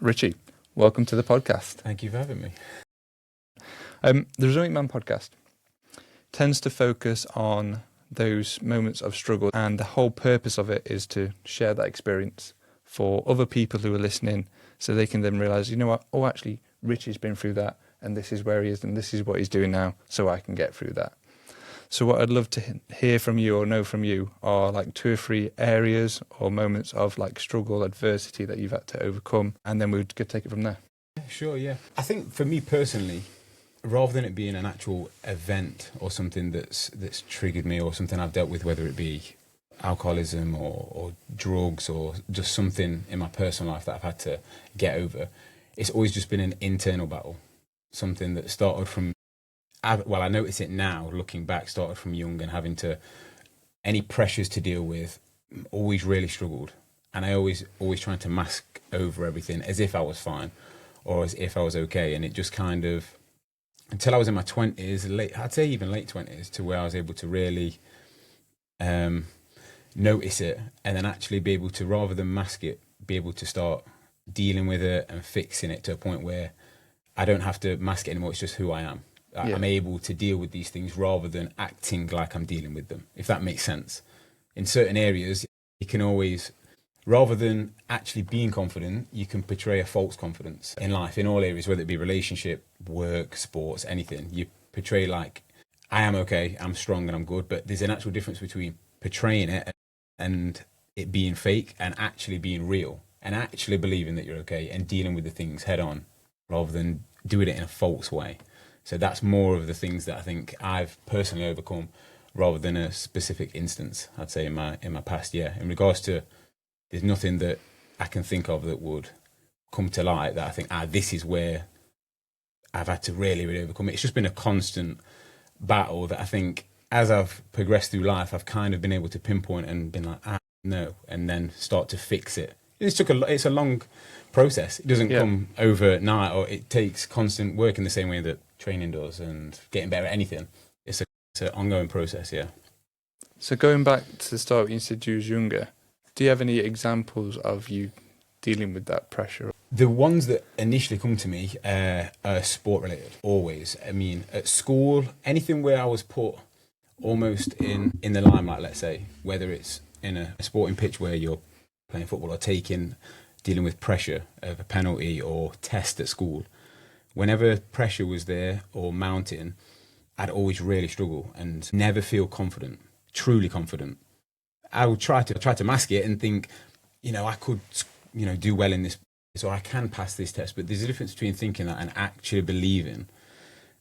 Richie, welcome to the podcast. Thank you for having me. The Resilient Man podcast tends to focus on those moments of struggle, and the whole purpose of it is to share that experience for other people who are listening, so they can then realise, you know what, oh, actually, Richie's been through that, and this is where he is, and this is what he's doing now, so I can get through that. So what I'd love to hear from you or know from you are like 2 or 3 areas or moments of like struggle, adversity that you've had to overcome, and then we could take it from there. Sure, yeah. I think for me personally, rather than it being an actual event or something that's triggered me or something I've dealt with, whether it be alcoholism or drugs or just something in my personal life that I've had to get over, it's always just been an internal battle. Something that started from, well, I notice it now, looking back, started from young and having to, any pressures to deal with, always really struggled. And I always trying to mask over everything as if I was fine or as if I was okay. And it just kind of, until I was in my 20s, I'd say even late 20s, to where I was able to really notice it and then actually be able to, rather than mask it, be able to start dealing with it and fixing it to a point where I don't have to mask it anymore. It's just who I am. Yeah. I'm able to deal with these things rather than acting like I'm dealing with them, if that makes sense. In certain areas, you can always, rather than actually being confident, you can portray a false confidence in life, in all areas, whether it be relationship, work, sports, anything. You portray like, I am okay, I'm strong and I'm good, but there's an actual difference between portraying it and it being fake and actually being real and actually believing that you're okay and dealing with the things head on rather than doing it in a false way. So that's more of the things that I think I've personally overcome rather than a specific instance, I'd say, in my past. Yeah, in regards to, there's nothing that I can think of that would come to light that I think, this is where I've had to really, really overcome it. It's just been a constant battle that I think as I've progressed through life, I've kind of been able to pinpoint and been like, no, and then start to fix it. It's a long process. It doesn't come overnight, or it takes constant work in the same way that training does and getting better at anything. It's an ongoing process, yeah. So going back to the start, you said you was younger. Do you have any examples of you dealing with that pressure? The ones that initially come to me are sport related, always. I mean, at school, anything where I was put almost in the limelight, let's say, whether it's in a sporting pitch where you're playing football or dealing with pressure of a penalty or test at school. Whenever pressure was there or mounting, I'd always really struggle and never feel confident, truly confident. I would try to mask it and think, I could, do well in this, so I can pass this test. But there's a difference between thinking that and actually believing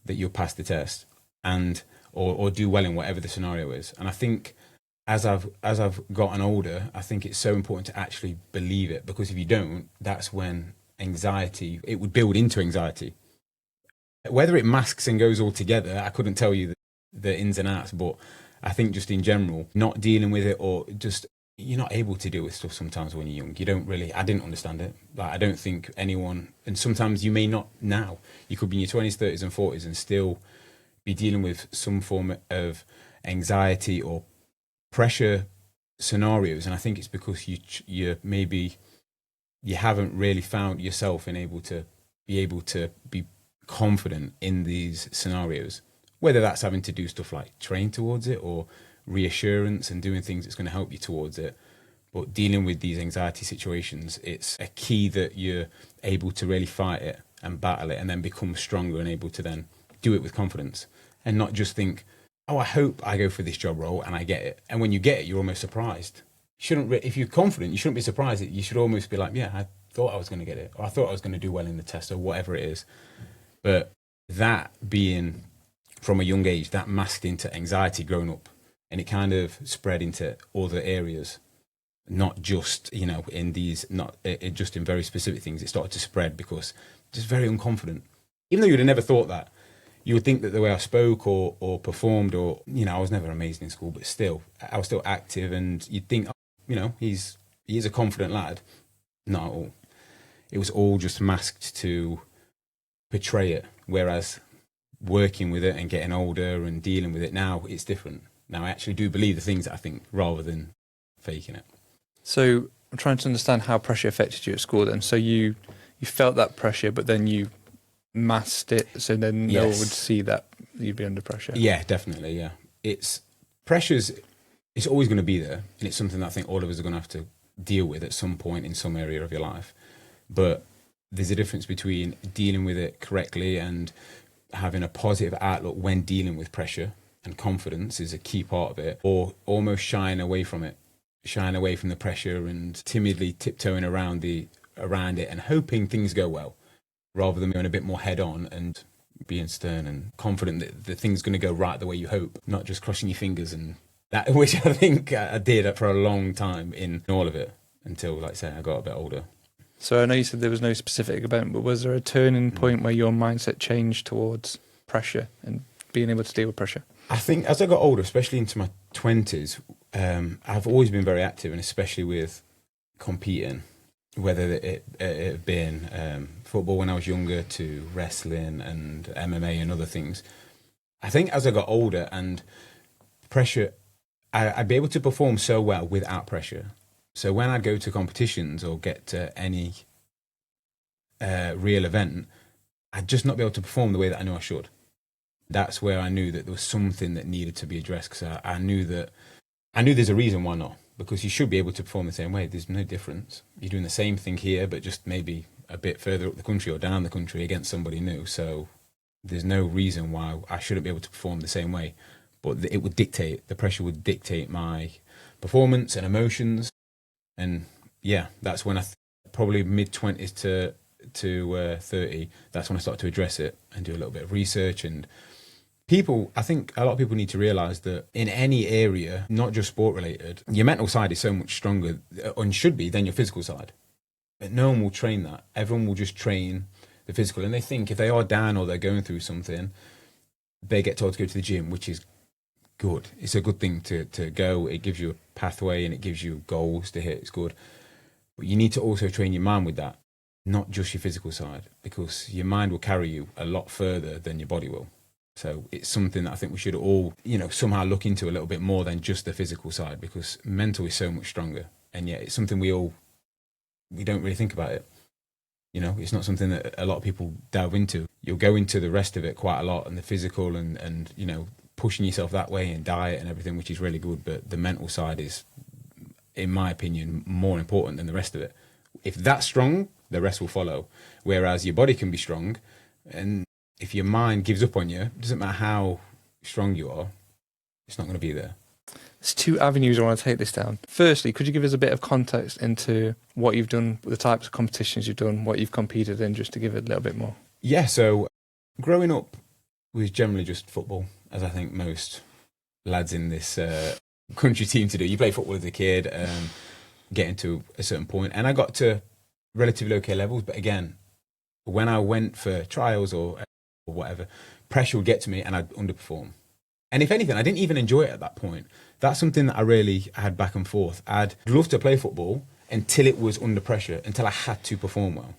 that you'll pass the test and or do well in whatever the scenario is. And I think as I've gotten older, I think it's so important to actually believe it, because if you don't, that's when it would build into anxiety. Whether it masks and goes all together, I couldn't tell you the ins and outs, but I think just in general, not dealing with it, or just, you're not able to deal with stuff sometimes when you're young. I didn't understand it. Like, I don't think anyone, and sometimes you may not now, you could be in your 20s, 30s and 40s and still be dealing with some form of anxiety or pressure scenarios. And I think it's because you haven't really found yourself able to be confident in these scenarios, whether that's having to do stuff like train towards it or reassurance and doing things that's going to help you towards it. But dealing with these anxiety situations, it's a key that you're able to really fight it and battle it and then become stronger and able to then do it with confidence and not just think, I hope I go for this job role and I get it. And when you get it, you're almost surprised. If you're confident, you shouldn't be surprised. You should almost be like, yeah, I thought I was going to get it, or I thought I was going to do well in the test, or whatever it is. But that being from a young age, that masked into anxiety growing up, and it kind of spread into other areas, not just, in these, just in very specific things. It started to spread because just very unconfident. Even though you'd have never thought that. You would think that the way I spoke or performed, or, I was never amazing in school, but still, I was still active, and you'd think, he is a confident lad. Not at all. It was all just masked to portray it, whereas working with it and getting older and dealing with it now, it's different. Now I actually do believe the things that I think rather than faking it. So I'm trying to understand how pressure affected you at school then. So you you felt that pressure, but then you masked it, so then no one would see that you'd be under pressure. Yeah, definitely. Yeah, pressure's it's always going to be there, and it's something that I think all of us are going to have to deal with at some point in some area of your life. But there's a difference between dealing with it correctly and having a positive outlook when dealing with pressure, and confidence is a key part of it, or almost shying away from it, shying away from the pressure and timidly tiptoeing around it and hoping things go well, rather than going a bit more head on and being stern and confident that the thing's going to go right the way you hope, not just crossing your fingers, and that, which I think I did for a long time in all of it, until, like I say, I got a bit older. So I know you said there was no specific event, but was there a turning point where your mindset changed towards pressure and being able to deal with pressure? I think as I got older, especially into my 20s, I've always been very active, and especially with competing, whether it had been football when I was younger to wrestling and MMA and other things. I think as I got older and pressure, I'd be able to perform so well without pressure. So when I'd go to competitions or get to any real event, I'd just not be able to perform the way that I knew I should. That's where I knew that there was something that needed to be addressed, because I knew there's a reason why not, because you should be able to perform the same way. There's no difference. You're doing the same thing here, but just maybe a bit further up the country or down the country against somebody new. So there's no reason why I shouldn't be able to perform the same way. But the pressure would dictate my performance and emotions. And yeah, that's when probably mid-20s to 30, that's when I started to address it and do a little bit of research. And I think a lot of people need to realise that in any area, not just sport related, your mental side is so much stronger, and should be, than your physical side. But no one will train that. Everyone will just train the physical. And they think if they are down or they're going through something, they get told to go to the gym, which is good. It's a good thing to go. It gives you a pathway and it gives you goals to hit. It's good. But you need to also train your mind with that, not just your physical side, because your mind will carry you a lot further than your body will. So it's something that I think we should all, somehow look into a little bit more than just the physical side, because mental is so much stronger. And yet it's something we don't really think about it. It's not something that a lot of people delve into. You'll go into the rest of it quite a lot, and the physical and pushing yourself that way, and diet and everything, which is really good. But the mental side is, in my opinion, more important than the rest of it. If that's strong, the rest will follow. Whereas your body can be strong, and if your mind gives up on you, it doesn't matter how strong you are, it's not going to be there. There's two avenues I want to take this down. Firstly, could you give us a bit of context into what you've done, the types of competitions you've done, what you've competed in, just to give it a little bit more? Yeah, so growing up was generally just football, as I think most lads in this country seem to do. You play football as a kid, getting to a certain point, and I got to relatively okay levels, but again, when I went for trials or whatever, pressure would get to me and I'd underperform. And if anything, I didn't even enjoy it at that point. That's something that I really had back and forth. I'd love to play football until it was under pressure, until I had to perform well.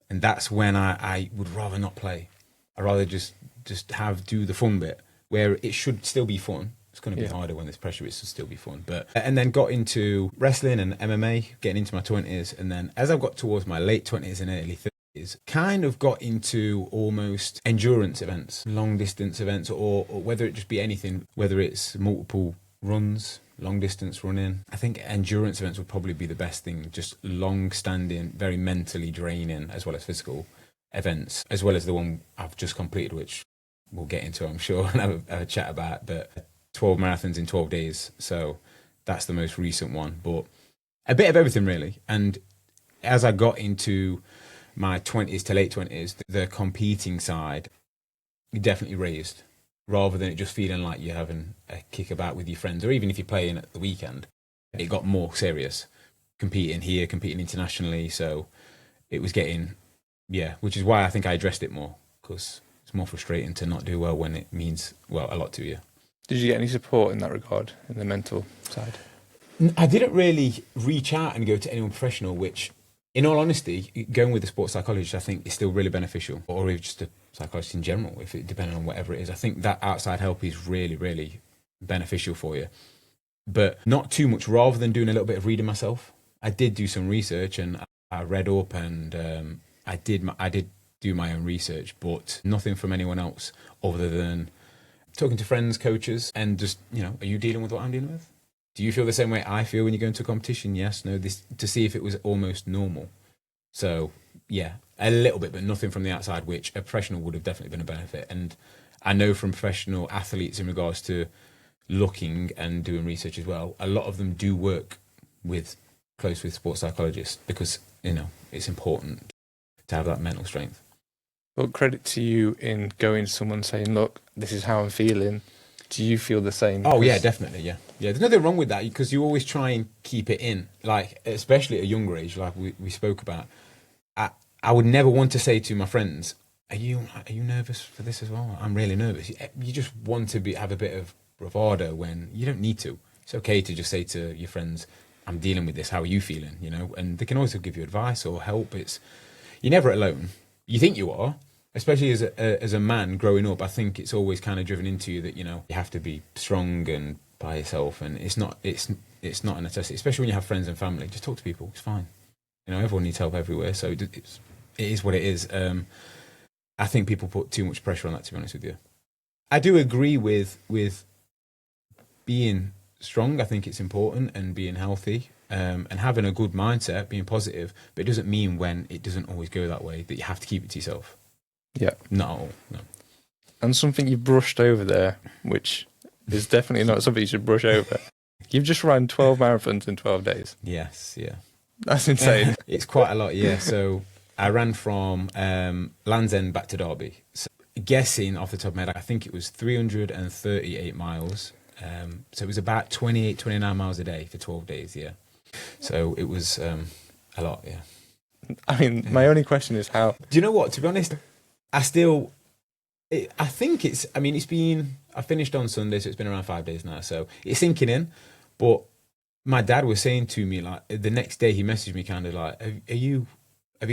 And that's when I would rather not play. I'd rather just do the fun bit, where it should still be fun. It's going to be harder when there's pressure. It should still be fun. And then got into wrestling and MMA, getting into my 20s. And then as I got towards my late 20s and early 30s, kind of got into almost endurance events, long distance events, or whether it just be anything, whether it's multiple runs, long distance running. I think endurance events would probably be the best thing, just long standing, very mentally draining as well as physical events, as well as the one I've just completed, which we'll get into, I'm sure, and have a chat about, but 12 marathons in 12 days. So that's the most recent one, but a bit of everything really. And as I got into my 20s to late 20s, the competing side definitely raised, rather than it just feeling like you're having a kick about with your friends, or even if you're playing at the weekend. It got more serious, competing here, competing internationally. So it was getting, which is why I think I addressed it more, because it's more frustrating to not do well when it means, well, a lot to you. Did you get any support in that regard, in the mental side? I didn't really reach out and go to anyone professional, which, in all honesty, going with a sports psychologist, I think is still really beneficial, or even just a psychologist in general, if it depending on whatever it is. I think that outside help is really, really beneficial for you, but not too much. Rather than doing a little bit of reading myself, I did do some research and I read up and I did do my own research, but nothing from anyone else other than talking to friends, coaches, and just, are you dealing with what I'm dealing with? Do you feel the same way I feel when you go into a competition? Yes, no, this, to see if it was almost normal. So yeah, a little bit, but nothing from the outside, which a professional would have definitely been a benefit. And I know from professional athletes in regards to looking and doing research as well, a lot of them do work close with sports psychologists because, it's important to have that mental strength. Well, credit to you in going to someone saying, look, this is how I'm feeling. Do you feel the same? Oh, yeah, definitely, yeah. Yeah, there's nothing wrong with that because you always try and keep it in, like, especially at a younger age, like we spoke about. I would never want to say to my friends, are you nervous for this as well? I'm really nervous. You just want to have a bit of bravado when you don't need to. It's okay to just say to your friends, I'm dealing with this, how are you feeling? And they can also give you advice or help. You're never alone. You think you are, especially as a man growing up. I think it's always kind of driven into you that you have to be strong and by yourself, and it's not a necessity. Especially when you have friends and family, just talk to people. It's fine. Everyone needs help everywhere, so it is what it is. I think people put too much pressure on that. To be honest with you, I do agree with being strong. I think it's important, and being healthy. And having a good mindset, being positive, but it doesn't mean when it doesn't always go that way that you have to keep it to yourself. Yeah. Not at all, no. And something you brushed over there, which is definitely not something you should brush over. You've just run 12 marathons in 12 days. Yes, yeah. That's insane. It's quite a lot, yeah. So I ran from Land's End back to Derby. So guessing off the top of my head, I think it was 338 miles. So it was about 28, 29 miles a day for 12 days, yeah. So it was a lot, yeah. I mean, my only question is how. Do you know what? To be honest, I finished on Sunday, so it's been around 5 days now. So it's sinking in. But my dad was saying to me, like, the next day he messaged me kind of like, have you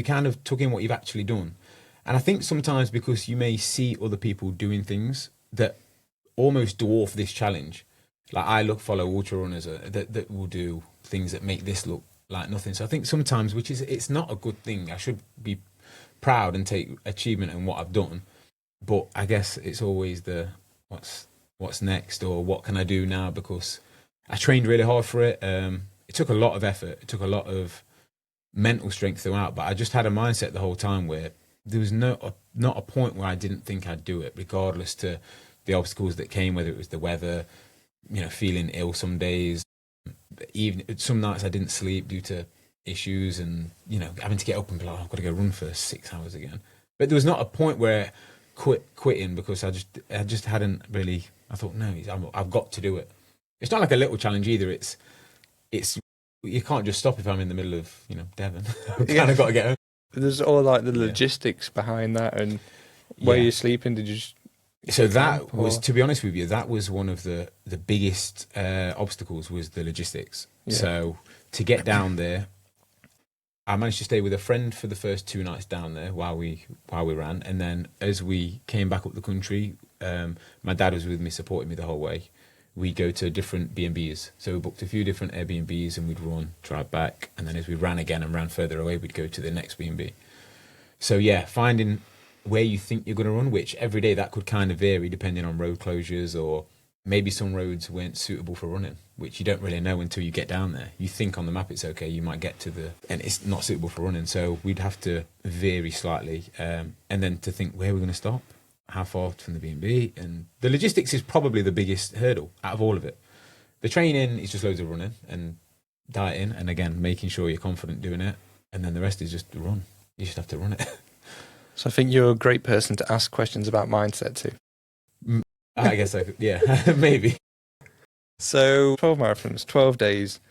kind of took in what you've actually done? And I think sometimes because you may see other people doing things that almost dwarf this challenge. Like I follow ultra runners that will do things that make this look like nothing. So I think sometimes, it's not a good thing. I should be proud and take achievement in what I've done, but I guess it's always the what's next, or what can I do now, because I trained really hard for it. It took a lot of effort. It took a lot of mental strength throughout, but I just had a mindset the whole time where there was not a point where I didn't think I'd do it, regardless to the obstacles that came, whether it was the weather, feeling ill some days, even some nights I didn't sleep due to issues, and having to get up and be like, I've got to go run for 6 hours again. But there was not a point where quitting because I just hadn't really. I thought, no, I've got to do it. It's not like a little challenge either. It's you can't just stop if I'm in the middle of Devon. I've kind of got to get home. There's all like the logistics behind that, and where you're sleeping. Did you just So that was, to be honest with you, that was one of the biggest obstacles, was the logistics. Yeah. So to get down there, I managed to stay with a friend for the first 2 nights down there while we ran, and then as we came back up the country, my dad was with me, supporting me the whole way. We'd go to different B&Bs. So we booked a few different Airbnbs and we'd run, drive back, and then as we ran again and ran further away, we'd go to the next B&B. So yeah, finding where you think you're going to run, which every day that could kind of vary depending on road closures, or maybe some roads weren't suitable for running, which you don't really know until you get down there. You think on the map it's okay, you might get to and it's not suitable for running. So we'd have to vary slightly, and then to think where we're going to stop, how far from the B&B, and the logistics is probably the biggest hurdle out of all of it. The training is just loads of running and dieting, and again making sure you're confident doing it, and then the rest is just run. You just have to run it. So I think you're a great person to ask questions about mindset too. I guess so, yeah. Maybe. So 12 marathons, 12 days.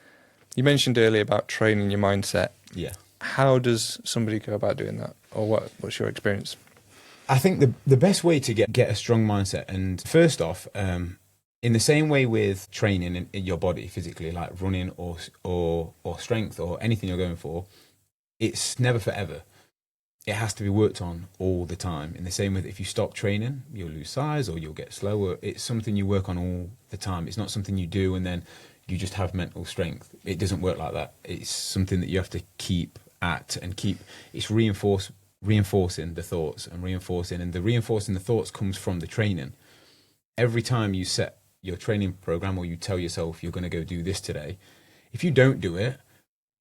You mentioned earlier about training your mindset. Yeah. How does somebody go about doing that, or what's your experience? I think the best way to get a strong mindset, and first off, in the same way with training in your body physically, like running or strength or anything you're going for, it's never forever. It has to be worked on all the time. In the same way that if you stop training, you'll lose size or you'll get slower. It's something you work on all the time. It's not something you do and then you just have mental strength. It doesn't work like that. It's something that you have to keep at and keep. It's reinforced reinforcing the thoughts and reinforcing, and the reinforcing the thoughts comes from the training. Every time you set your training program or you tell yourself you're going to go do this today, if you don't do it,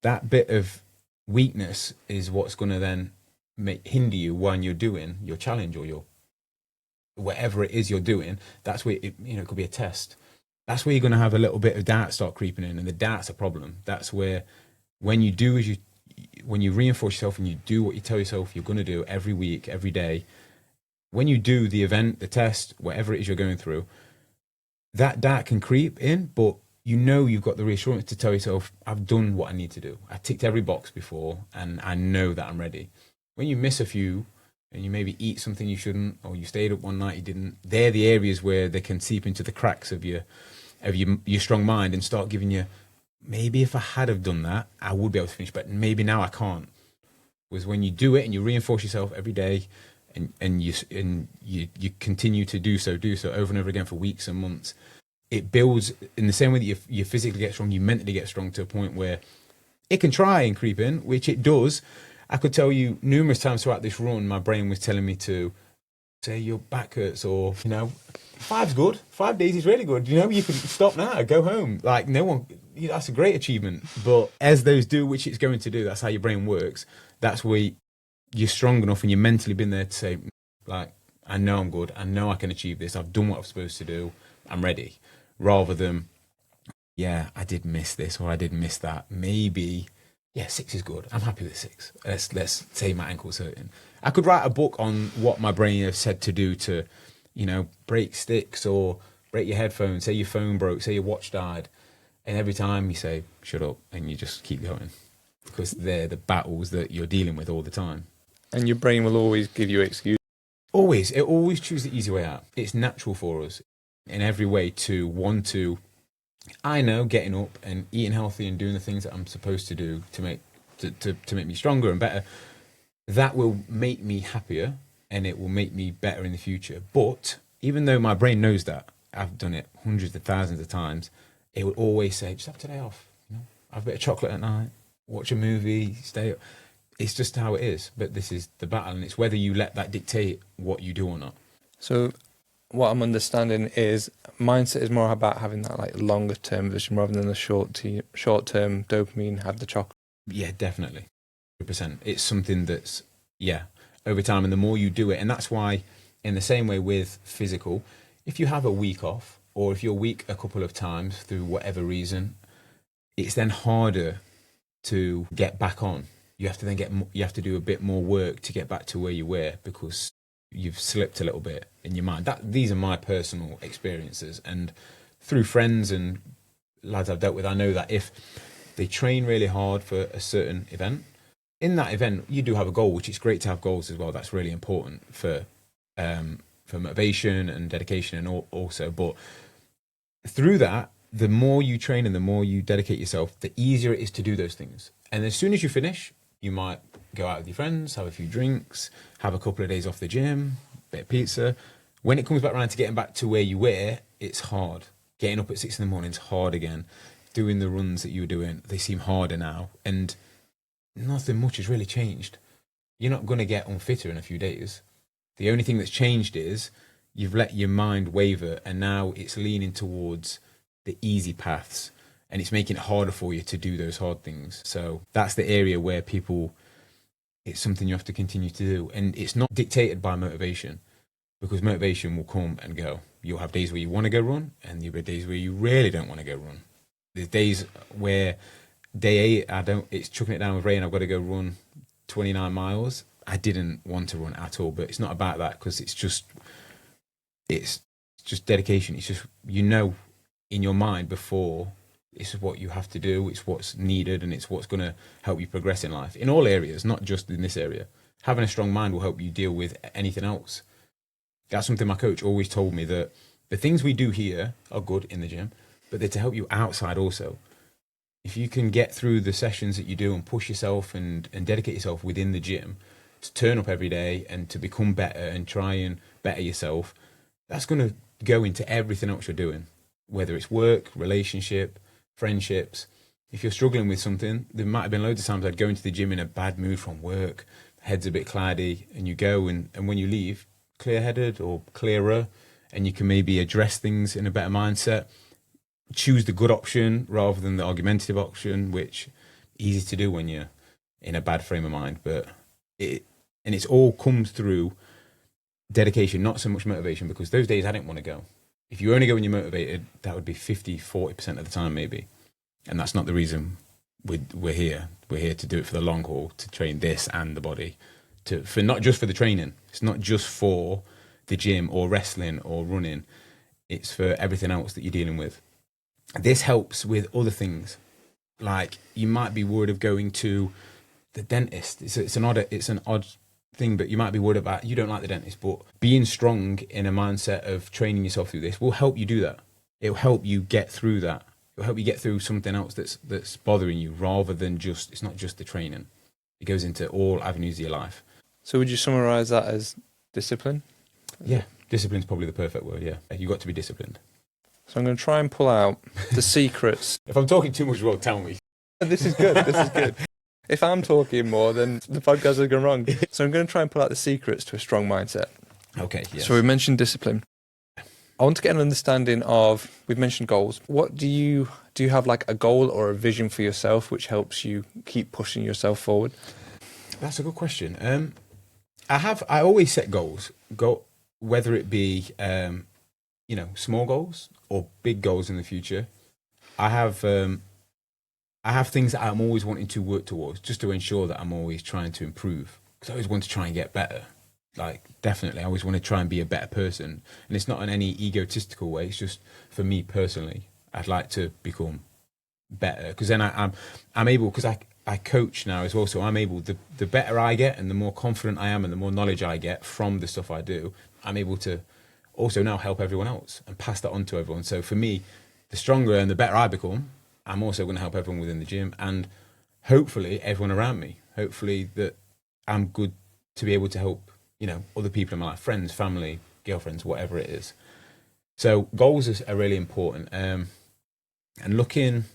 that bit of weakness is what's going to then hinder you when you're doing your challenge or your whatever it is you're doing. That's where it could be a test. That's where you're going to have a little bit of doubt start creeping in, and the doubt's a problem. That's where when you reinforce yourself and you do what you tell yourself you're going to do every week, every day, when you do the event, the test, whatever it is you're going through, that doubt can creep in, but you've got the reassurance to tell yourself, I've done what I need to do. I ticked every box before and I know that I'm ready. When you miss a few and you maybe eat something you shouldn't, or you stayed up one night you didn't, they're the areas where they can seep into the cracks of your strong mind and start giving you, maybe if I had have done that, I would be able to finish, but maybe now I can't. Was when you do it and you reinforce yourself every day, and you continue to do so over and over again for weeks and months, it builds in the same way that you physically get strong, you mentally get strong to a point where it can try and creep in, which it does. I could tell you numerous times throughout this run, my brain was telling me to say your back hurts, or 5's good, 5 days is really good. You can stop now, go home. Like no one, that's a great achievement. But as those do, which it's going to do, that's how your brain works. That's where you're strong enough and you're mentally been there to say, like, I know I'm good. I know I can achieve this. I've done what I'm supposed to do. I'm ready. Rather than, yeah, I did miss this or I did miss that. Maybe, 6 is good. I'm happy with 6. Let's say my ankle's hurting. I could write a book on what my brain has said to do to, break sticks or break your headphones, say your phone broke, say your watch died. And every time you say, shut up, and you just keep going. Because they're the battles that you're dealing with all the time. And your brain will always give you excuses. Always. It always chooses the easy way out. It's natural for us in every way to want to, I know, getting up and eating healthy and doing the things that I'm supposed to do to make me stronger and better, that will make me happier and it will make me better in the future. But even though my brain knows that, I've done it hundreds of thousands of times, it will always say, just have today off. Have a bit of chocolate at night, watch a movie, stay up. It's just how it is. But this is the battle, and it's whether you let that dictate what you do or not. So what I'm understanding is mindset is more about having that like longer term vision rather than the short term dopamine, have the chocolate. Yeah, definitely. 100%. It's something that's, over time, and the more you do it, and that's why in the same way with physical, if you have a week off or if you're weak a couple of times through whatever reason, it's then harder to get back on. You have to do a bit more work to get back to where you were because you've slipped a little bit in your mind. These are my personal experiences, and through friends and lads I've dealt with, I know that if they train really hard for a certain event, in that event you do have a goal, which is great to have goals as well. That's really important for motivation and dedication and also. But through that, the more you train and the more you dedicate yourself, the easier it is to do those things. And as soon as you finish, you might go out with your friends, have a few drinks, have a couple of days off the gym, bit of pizza. When it comes back around to getting back to where you were, it's hard. Getting up at 6 a.m. is hard again. Doing the runs that you were doing, they seem harder now. And nothing much has really changed. You're not going to get unfitter in a few days. The only thing that's changed is you've let your mind waver, and now it's leaning towards the easy paths, and it's making it harder for you to do those hard things. So that's the area where it's something you have to continue to do. And it's not dictated by motivation, because motivation will come and go. You'll have days where you want to go run, and there'll be days where you really don't want to go run. There's days where day 8, it's chucking it down with rain, I've got to go run 29 miles. I didn't want to run at all, but it's not about that, because it's just dedication. It's just, in your mind before, it's what you have to do, it's what's needed, and it's what's going to help you progress in life in all areas, not just in this area. Having a strong mind will help you deal with anything else. That's something my coach always told me, that the things we do here are good in the gym, but they're to help you outside also. If you can get through the sessions that you do and push yourself and dedicate yourself within the gym to turn up every day and to become better and try and better yourself, that's going to go into everything else you're doing, whether it's work, relationship, friendships. If you're struggling with something, there might have been loads of times I'd go into the gym in a bad mood from work, head's a bit cloudy, and you go, and when you leave, clear-headed or clearer, and you can maybe address things in a better mindset. Choose the good option rather than the argumentative option, which easy to do when you're in a bad frame of mind. But it's all comes through dedication, not so much motivation, because those days I didn't want to go. If you only go when you're motivated, that would be 50-40% of the time maybe. And that's not the reason we're here. We're here to do it for the long haul, to train this and the body, for not just for the training. It's not just for the gym or wrestling or running. It's for everything else that you're dealing with. This helps with other things. Like, you might be worried of going to the dentist. It's an odd thing, but you might be worried about, you don't like the dentist, but being strong in a mindset of training yourself through this will help you do that. It'll help you get through that. It'll help you get through something else that's bothering you, rather than it's not just the training. It goes into all avenues of your life. So would you summarize that as discipline? Yeah, discipline's probably the perfect word. Yeah, you got to be disciplined. So I'm going to try and pull out the secrets. If I'm talking too much, Rob, tell me. This is good. This is good. If I'm talking more, then the podcast has gone wrong. So I'm going to try and pull out the secrets to a strong mindset. Okay. Yes. So we mentioned discipline. I want to get an understanding of, we've mentioned goals. What do you have, like a goal or a vision for yourself which helps you keep pushing yourself forward? That's a good question. I always set goals. Whether it be small goals or big goals in the future. I have things that I'm always wanting to work towards, just to ensure that I'm always trying to improve, because I always want to try and get better. Like, definitely, I always want to try and be a better person. And it's not in any egotistical way. It's just, for me personally, I'd like to become better, because then I'm able, because I coach now as well, so I'm able, the better I get and the more confident I am and the more knowledge I get from the stuff I do, I'm able to also now help everyone else and pass that on to everyone. So for me, the stronger and the better I become, I'm also going to help everyone within the gym, and hopefully everyone around me. Hopefully that I'm good to be able to help, other people in my life, friends, family, girlfriends, whatever it is. So goals are really important. And looking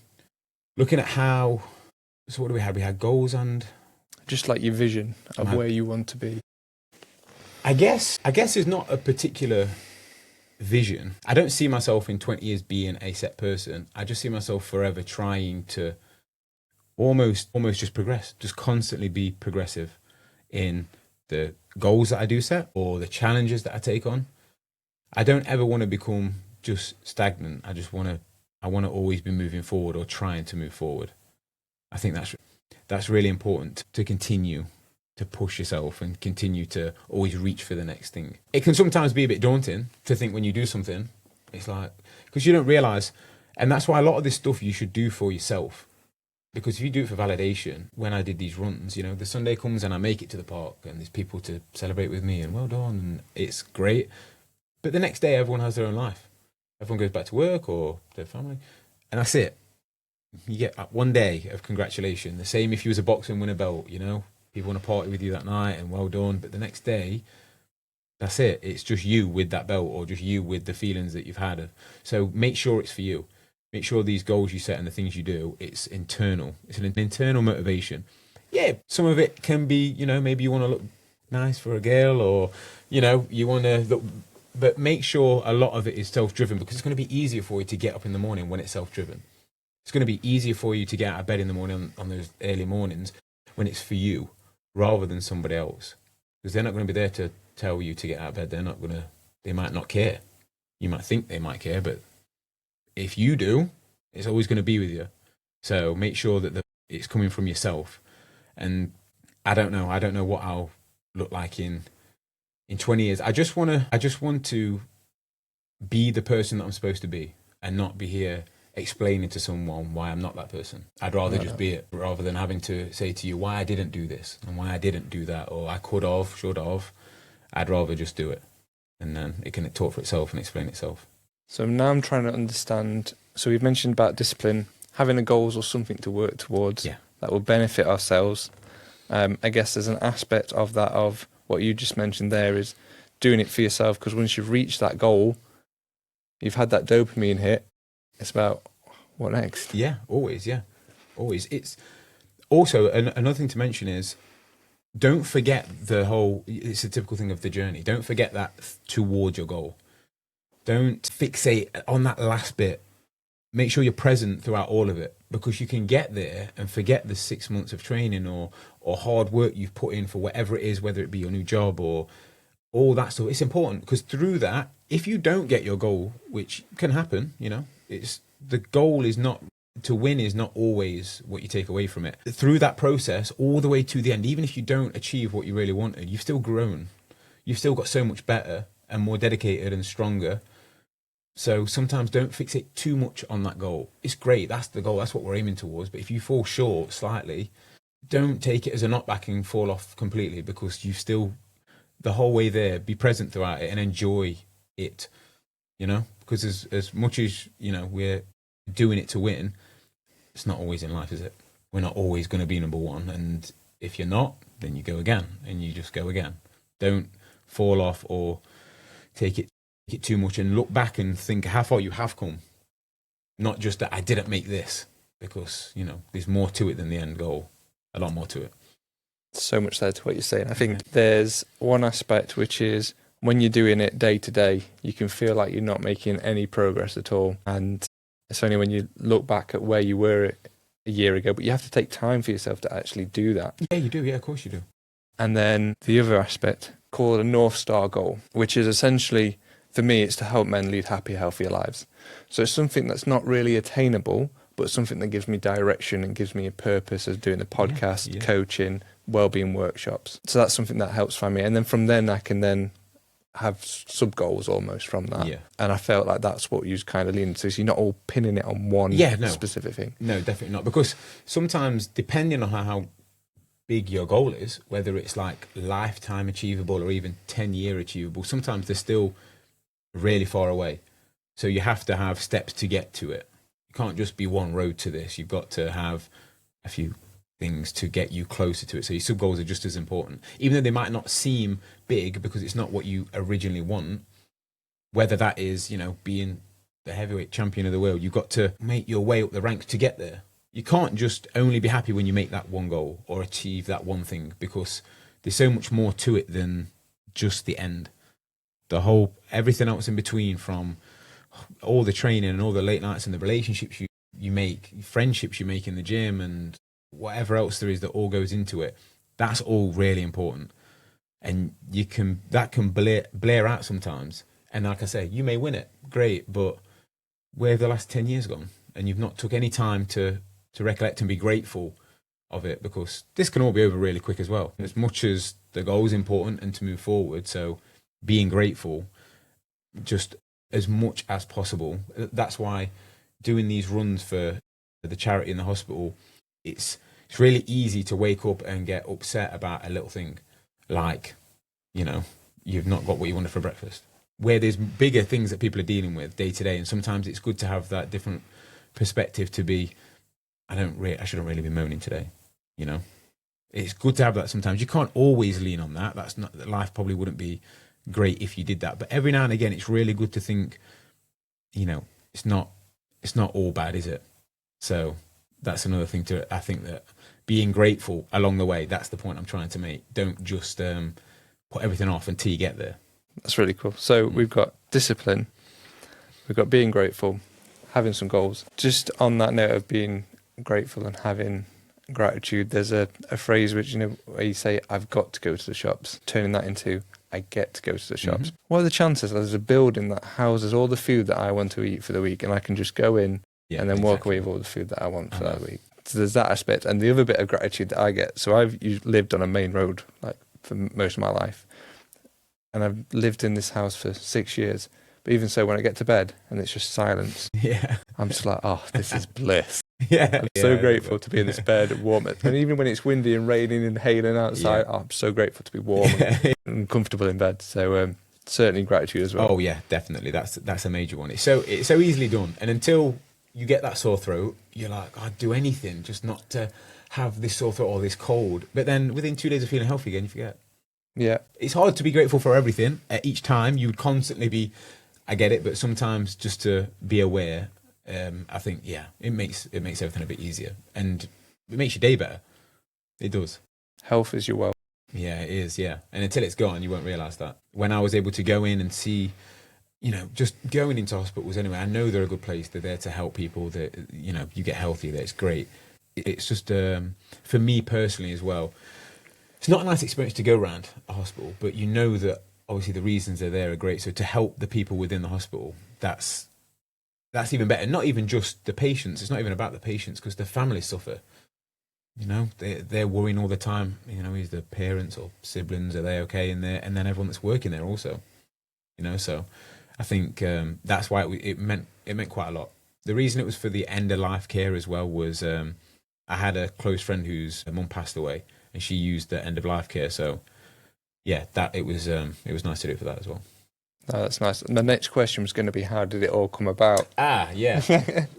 at how, so what do we have? We had goals and just like your vision of where you want to be. I guess it's not a particular vision. I don't see myself in 20 years being a set person. I just see myself forever trying to almost just progress, just constantly be progressive in the goals that I do set or the challenges that I take on. I don't ever want to become just stagnant. I want to always be moving forward or trying to move forward. I think that's really important, to continue to push yourself and continue to always reach for the next thing. It can sometimes be a bit daunting to think when you do something, it's like, because you don't realize, and that's why a lot of this stuff you should do for yourself. Because if you do it for validation, when I did these runs, the Sunday comes and I make it to the park and there's people to celebrate with me and well done, and it's great. But the next day, everyone has their own life. Everyone goes back to work or their family, and that's it. You get one day of congratulation. The same if you was a boxer and win a belt, people want to party with you that night and well done. But the next day, that's it. It's just you with that belt, or just you with the feelings that you've had. So make sure it's for you. Make sure these goals you set and the things you do, it's internal. It's an internal motivation. Yeah, some of it can be, maybe you want to look nice for a girl, or, you want to look, but make sure a lot of it is self-driven, because it's going to be easier for you to get up in the morning when it's self-driven. It's going to be easier for you to get out of bed in the morning on those early mornings when it's for you, rather than somebody else, because they're not going to be there to tell you to get out of bed. They might not care. You might think they might care, but if you do, it's always going to be with you. So make sure that it's coming from yourself. And I don't know what I'll look like in 20 years. I just want to be the person that I'm supposed to be, and not be here explaining to someone why I'm not that person. I'd rather just be it, rather than having to say to you why I didn't do this and why I didn't do that, or I could have, should have. I'd rather just do it, and then it can talk for itself and explain itself. So now I'm trying to understand. So we've mentioned about discipline, having a goals or something to work towards that will benefit ourselves. I guess there's an aspect of that, of what you just mentioned there, is doing it for yourself, because once you've reached that goal, you've had that dopamine hit. It's about what next? Yeah, always. Yeah, always. It's also another thing to mention is don't forget the whole, it's a typical thing of the journey. Don't forget that towards your goal. Don't fixate on that last bit. Make sure you're present throughout all of it, because you can get there and forget the 6 months of training or hard work you've put in for whatever it is, whether it be your new job or all that stuff. It's important, because through that, if you don't get your goal, which can happen, it's the goal is not to win, is not always what you take away from it. Through that process, all the way to the end, even if you don't achieve what you really wanted, you've still grown. You've still got so much better and more dedicated and stronger. So sometimes don't fixate too much on that goal. It's great, that's the goal, that's what we're aiming towards. But if you fall short slightly, don't take it as a knockback and fall off completely, because you still, the whole way there, be present throughout it and enjoy it, because as much as, we're doing it to win, it's not always in life, is it? We're not always going to be number one. And if you're not, then you go again and you just go again. Don't fall off or take it too much, and look back and think how far you have come. Not just that I didn't make this, because, there's more to it than the end goal. A lot more to it. So much there to what you're saying. I think there's one aspect, which is when you're doing it day to day, you can feel like you're not making any progress at all. And it's only when you look back at where you were a year ago, but you have to take time for yourself to actually do that. Yeah, you do. Yeah, of course you do. And then the other aspect, called a North Star goal, which is essentially, for me, it's to help men lead happy, healthier lives. So it's something that's not really attainable, but something that gives me direction and gives me a purpose of doing the podcast, coaching, wellbeing workshops. So that's something that helps find me. And then from then I can then have sub goals almost from that. Yeah. And I felt like that's what you was kind of leaning to. So you're not all pinning it on one specific thing. No, definitely not. Because sometimes, depending on how big your goal is, whether it's like lifetime achievable or even 10-year achievable, sometimes they're still really far away. So you have to have steps to get to it. You can't just be one road to this. You've got to have a few things to get you closer to it. So your sub goals are just as important, even though they might not seem big because it's not what you originally want. Whether that is, being the heavyweight champion of the world, you've got to make your way up the ranks to get there. You can't just only be happy when you make that one goal or achieve that one thing, because there's so much more to it than just the end. Everything else in between, from all the training and all the late nights and the relationships you make, friendships you make in the gym, and whatever else there is that all goes into it, that's all really important. And that can blare out sometimes. And like I say, you may win it, great, but where have the last 10 years gone? And you've not took any time to recollect and be grateful of it, because this can all be over really quick as well. As much as the goal is important and to move forward, so being grateful just as much as possible. That's why doing these runs for the charity in the hospital, it's really easy to wake up and get upset about a little thing, like, you've not got what you wanted for breakfast, where there's bigger things that people are dealing with day to day. And sometimes it's good to have that different perspective, to be, I shouldn't really be moaning today. It's good to have that sometimes. You can't always lean on that. That's not, life probably wouldn't be great if you did that. But every now and again, it's really good to think, it's not all bad, is it? So that's another thing I think that being grateful along the way, that's the point I'm trying to make. Don't just put everything off until you get there. That's really cool. So we've got discipline, we've got being grateful, having some goals. Just on that note of being grateful and having gratitude, there's a phrase which, where you say, I've got to go to the shops, turning that into, I get to go to the shops. Mm-hmm. What are the chances there's a building that houses all the food that I want to eat for the week, and I can just go in and then walk away with all the food that I want for that week? So there's that aspect. And the other bit of gratitude that I get, so I've lived on a main road like for most of my life, and I've lived in this house for 6 years. But even so, when I get to bed and it's just silence, I'm just like, oh, this is bliss. I'm so grateful to be in this bed, warm. And even when it's windy and raining and hailing outside, I'm so grateful to be warm and comfortable in bed. So certainly gratitude as well. Oh yeah, definitely. That's a major one. It's so easily done. And until you get that sore throat, you're like, I'd do anything just not to have this sore throat or this cold. But then within 2 days of feeling healthy again, you forget. Yeah. It's hard to be grateful for everything. Each time you would constantly be, I get it, but sometimes just to be aware, I think, it makes everything a bit easier, and it makes your day better. It does. Health is your wealth. Yeah, it is. Yeah, and until it's gone, you won't realise that. When I was able to go in and see, just going into hospitals anyway, I know they're a good place. They're there to help people. That you get healthy. That it's great. It's just for me personally as well. It's not a nice experience to go around a hospital, but you know that obviously the reasons they're there are great. So to help the people within the hospital, that's even better. Not even just the patients. It's not even about the patients because the families suffer. They're worrying all the time. Is the parents or siblings, are they okay in there? And then everyone that's working there also. So I think that's why it meant quite a lot. The reason it was for the end of life care as well was I had a close friend whose mum passed away, and she used the end of life care. So yeah, that it was nice to do it for that as well. Oh, that's nice. And the next question was going to be, how did it all come about? Yeah.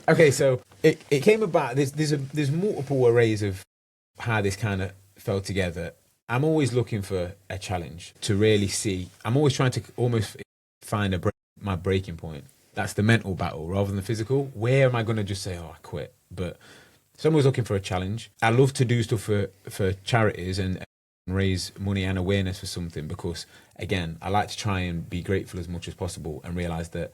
Okay, so it came about. There's multiple arrays of how this kind of fell together. I'm always looking for a challenge to really see. I'm always trying to almost find my breaking point. That's the mental battle rather than the physical. Where am I going to just say, oh, I quit? But someone's looking for a challenge. I love to do stuff for charities and raise money and awareness for something because, again, I like to try and be grateful as much as possible and realise that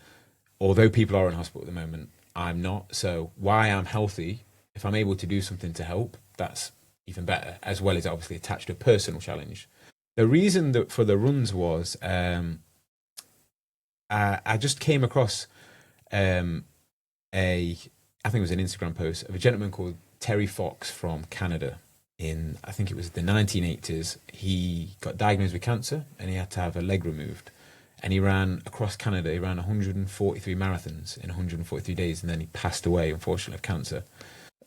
although people are in hospital at the moment, I'm not. So why I'm healthy, if I'm able to do something to help, that's even better, as well as obviously attached to a personal challenge. The reason that for the runs was I just came across I think it was an Instagram post of a gentleman called Terry Fox from Canada. In, I think it was the 1980s, he got diagnosed with cancer and he had to have a leg removed. And he ran across Canada. He ran 143 marathons in 143 days, and then he passed away, unfortunately, of cancer.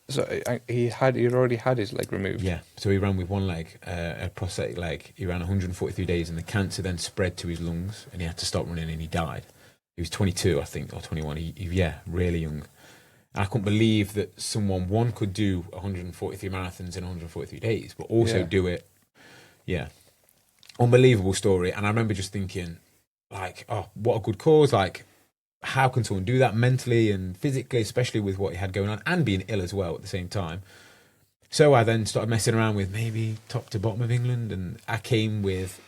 So he'd already had his leg removed? Yeah, so he ran with one leg, a prosthetic leg. He ran 143 days, and the cancer then spread to his lungs, and he had to stop running, and he died. He was 22, I think, or 21. Yeah, really young. I couldn't believe that someone, one, could do 143 marathons in 143 days, but also do it. Yeah. Unbelievable story. And I remember just thinking, like, oh, what a good cause. Like, how can someone do that mentally and physically, especially with what he had going on and being ill as well at the same time? So I then started messing around with maybe top to bottom of England, and I came with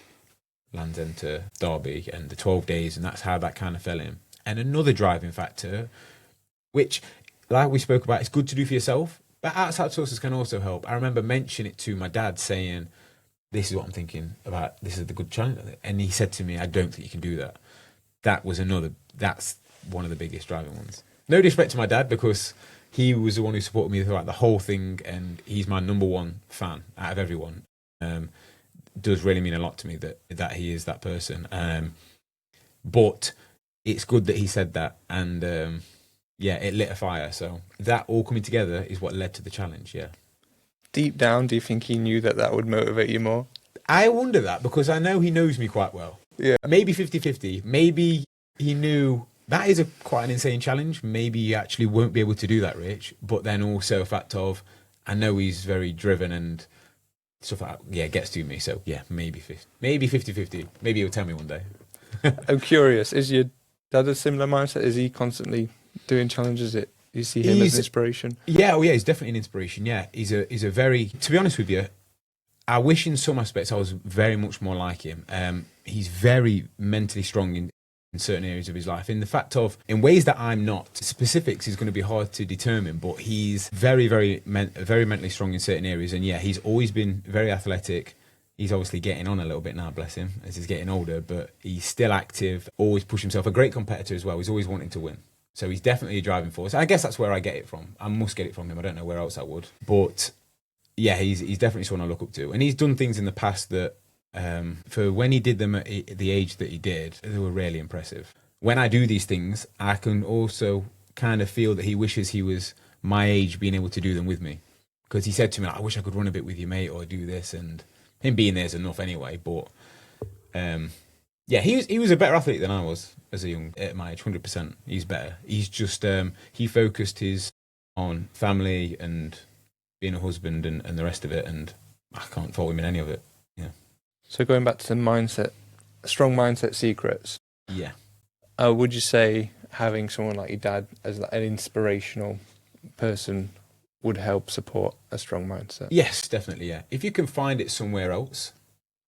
Land's End to Derby and the 12 days, and that's how that kind of fell in. And another driving factor, which, like we spoke about, it's good to do for yourself, but outside sources can also help. I remember mentioning it to my dad, saying, this is what I'm thinking about, this is the good challenge. And he said to me, I don't think you can do that. That's one of the biggest driving ones. No disrespect to my dad, because he was the one who supported me throughout the whole thing, and he's my number one fan out of everyone. Does really mean a lot to me that he is that person. But it's good that he said that, and it lit a fire. So that all coming together is what led to the challenge. Yeah. Deep down, do you think he knew that would motivate you more? I wonder that, because I know he knows me quite well. Yeah. Maybe 50-50. Maybe he knew that is quite an insane challenge. Maybe you actually won't be able to do that, Rich. But then also a fact of, I know he's very driven and stuff like that. Yeah, gets to me. So yeah, maybe 50-50. Maybe he'll tell me one day. I'm curious, is your dad a similar mindset? Is he constantly doing challenges? You see him as an inspiration? Yeah, he's definitely an inspiration. Yeah, he's a very, to be honest with you, I wish in some aspects I was very much more like him. He's very mentally strong in certain areas of his life. In the fact of, in ways that I'm not, specifics is going to be hard to determine, but he's very, very, very mentally strong in certain areas. And yeah, he's always been very athletic. He's obviously getting on a little bit now, bless him, as he's getting older, but he's still active, always push himself. A great competitor as well. He's always wanting to win. So he's definitely a driving force. I guess that's where I get it from. I must get it from him. I don't know where else I would. But yeah, he's definitely someone I look up to. And he's done things in the past that, for when he did them at the age that he did, they were really impressive. When I do these things, I can also kind of feel that he wishes he was my age, being able to do them with me. Because he said to me, I wish I could run a bit with you, mate, or do this. And him being there is enough anyway. But he was a better athlete than I was at my age, 100%. He's better. He's just, he focused on family and being a husband and the rest of it, and I can't fault him in any of it. Yeah. So going back to the mindset, strong mindset secrets. Yeah. Would you say having someone like your dad as an inspirational person would help support a strong mindset? Yes, definitely, yeah. If you can find it somewhere else,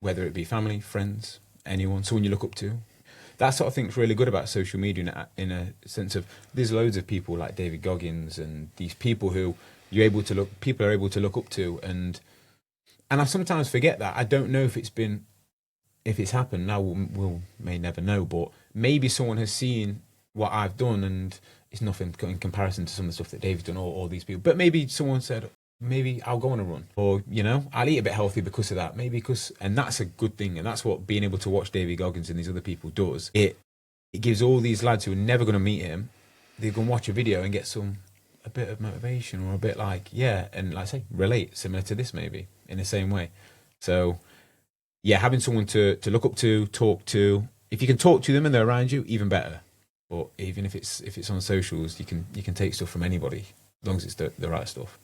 whether it be family, friends, anyone, someone you look up to. That sort of thing's really good about social media in a sense of there's loads of people like David Goggins and these people who people are able to look up to, and I sometimes forget that. I don't know if it's happened now. We'll may never know, but maybe someone has seen what I've done, and it's nothing in comparison to some of the stuff that David's done or these people. But maybe someone said, maybe I'll go on a run, or I'll eat a bit healthy because of that. And that's a good thing, and that's what being able to watch David Goggins and these other people does. It gives all these lads who are never going to meet him, they can watch a video and get a bit of motivation, or a bit and like I say, relate similar to this maybe in the same way. So yeah, having someone to look up to, talk to. If you can talk to them and they're around you, even better. But even if it's on socials, you can take stuff from anybody as long as it's the right stuff.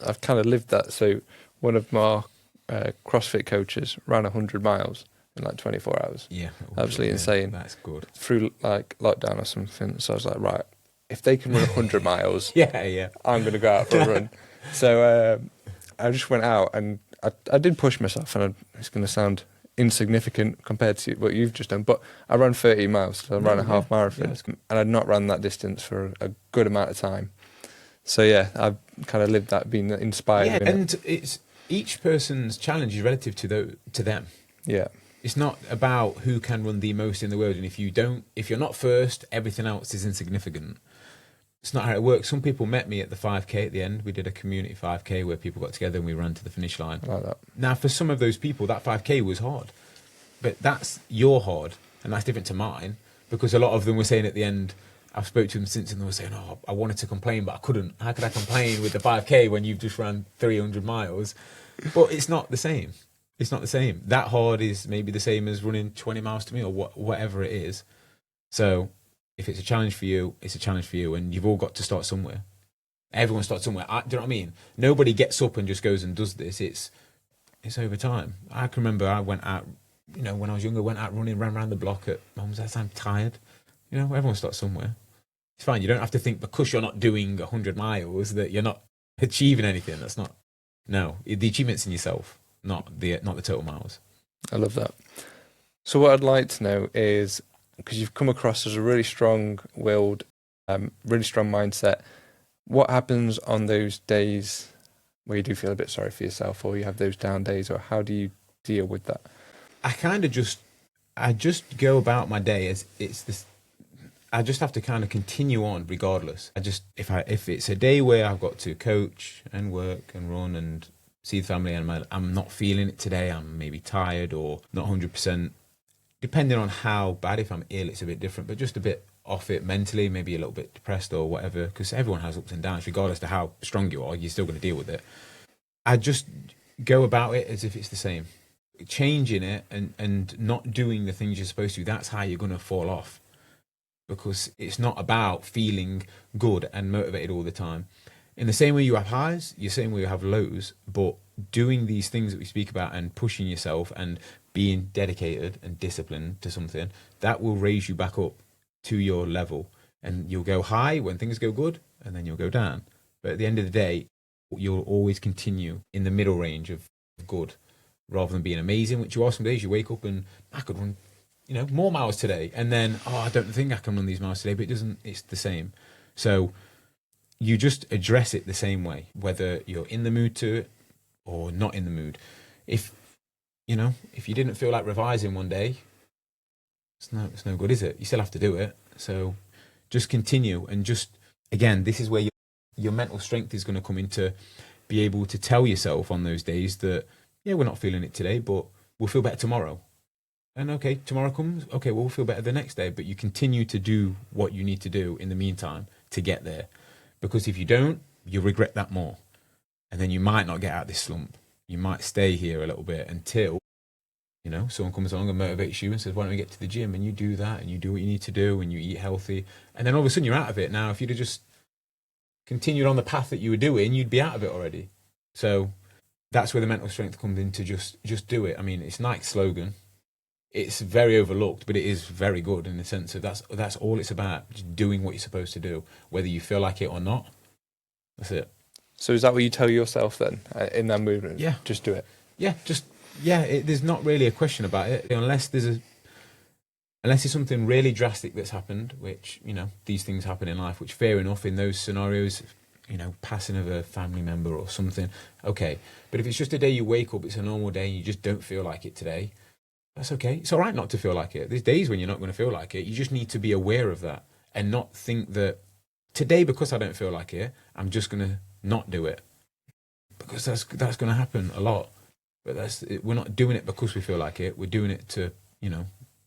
I've kind of lived that. So one of my CrossFit coaches ran 100 miles in like 24 hours. Yeah. Absolutely insane. That's good. Through like lockdown or something. So I was like, right, if they can run 100 miles, yeah, I'm going to go out for a run. So I just went out, and I did push myself, and it's going to sound insignificant compared to what you've just done, but I ran 30 miles, so I ran a half marathon, and I'd not run that distance for a good amount of time. So yeah, I've kind of lived that, being inspired. Yeah, and it's each person's challenge is relative to them. Yeah, it's not about who can run the most in the world, and if you're not first, everything else is insignificant. It's not how it works. Some people met me at the 5K at the end. We did a community 5K where people got together and we ran to the finish line. I like that. Now, for some of those people, that 5K was hard, but that's your hard, and that's different to mine, because a lot of them were saying at the end, I've spoke to them since, and they were saying, oh, I wanted to complain, but I couldn't. How could I complain with the 5K when you've just ran 300 miles? But it's not the same. It's not the same. That hard is maybe the same as running 20 miles to me, or whatever it is. So if it's a challenge for you, it's a challenge for you, and you've all got to start somewhere. Everyone starts somewhere. Do you know what I mean? Nobody gets up and just goes and does this. It's over time. I can remember I went out, when I was younger, went out running, ran around the block at mum's house. I'm tired. Everyone starts somewhere. It's fine. You don't have to think because you're not doing 100 miles that you're not achieving anything. That's not. No, the achievement's in yourself, not the total miles. I love that. So what I'd like to know is, because you've come across as a really strong-willed, really strong mindset, what happens on those days where you do feel a bit sorry for yourself, or you have those down days, or how do you deal with that? I just go about my day as it's this. I just have to kind of continue on regardless. If it's a day where I've got to coach and work and run and see the family, and I'm not feeling it today, I'm maybe tired or not 100%, depending on how bad. If I'm ill, it's a bit different, but just a bit off it mentally, maybe a little bit depressed or whatever, because everyone has ups and downs, regardless to how strong you are, you're still going to deal with it. I just go about it as if it's the same. Changing it and not doing the things you're supposed to, that's how you're going to fall off. Because it's not about feeling good and motivated all the time. In the same way you have highs, the same way you have lows, but doing these things that we speak about and pushing yourself and being dedicated and disciplined to something, that will raise you back up to your level. And you'll go high when things go good, and then you'll go down. But at the end of the day, you'll always continue in the middle range of good, rather than being amazing, which you are. Some days you wake up and I could run more miles today, and then I don't think I can run these miles today, but it's the same. So you just address it the same way, whether you're in the mood to it or not in the mood. If you didn't feel like revising one day, it's no good, is it? You still have to do it. So just continue, and just, again, this is where your mental strength is going to come in, to be able to tell yourself on those days that, yeah, we're not feeling it today, but we'll feel better tomorrow. And okay, tomorrow comes, okay, we'll feel better the next day, but you continue to do what you need to do in the meantime to get there. Because if you don't, you regret that more. And then you might not get out of this slump. You might stay here a little bit until, someone comes along and motivates you and says, why don't we get to the gym? And you do that, and you do what you need to do, and you eat healthy. And then all of a sudden you're out of it. Now, if you'd have just continued on the path that you were doing, you'd be out of it already. So that's where the mental strength comes in, to just do it. I mean, it's Nike's slogan. It's very overlooked, but it is very good in the sense of that's all it's about, just doing what you're supposed to do, whether you feel like it or not. That's it. So is that what you tell yourself then, in that movement? Yeah. Just do it. Yeah, just Yeah, there's not really a question about it unless there's something really drastic that's happened, which, these things happen in life, which fair enough in those scenarios, passing of a family member or something, okay. But if it's just a day you wake up, it's a normal day, you just don't feel like it today, that's okay. It's all right not to feel like it. There's days when you're not going to feel like it. You just need to be aware of that and not think that today, because I don't feel like it, I'm just going to not do it. Because that's going to happen a lot. But we're not doing it because we feel like it. We're doing it to,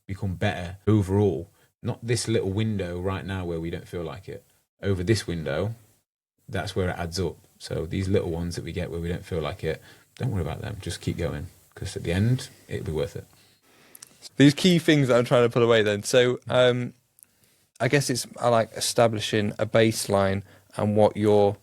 become better overall. Not this little window right now where we don't feel like it. Over this window, that's where it adds up. So these little ones that we get where we don't feel like it, don't worry about them. Just keep going. Because at the end, it'll be worth it. These key things that I'm trying to pull away then. So I guess I like establishing a baseline and what your,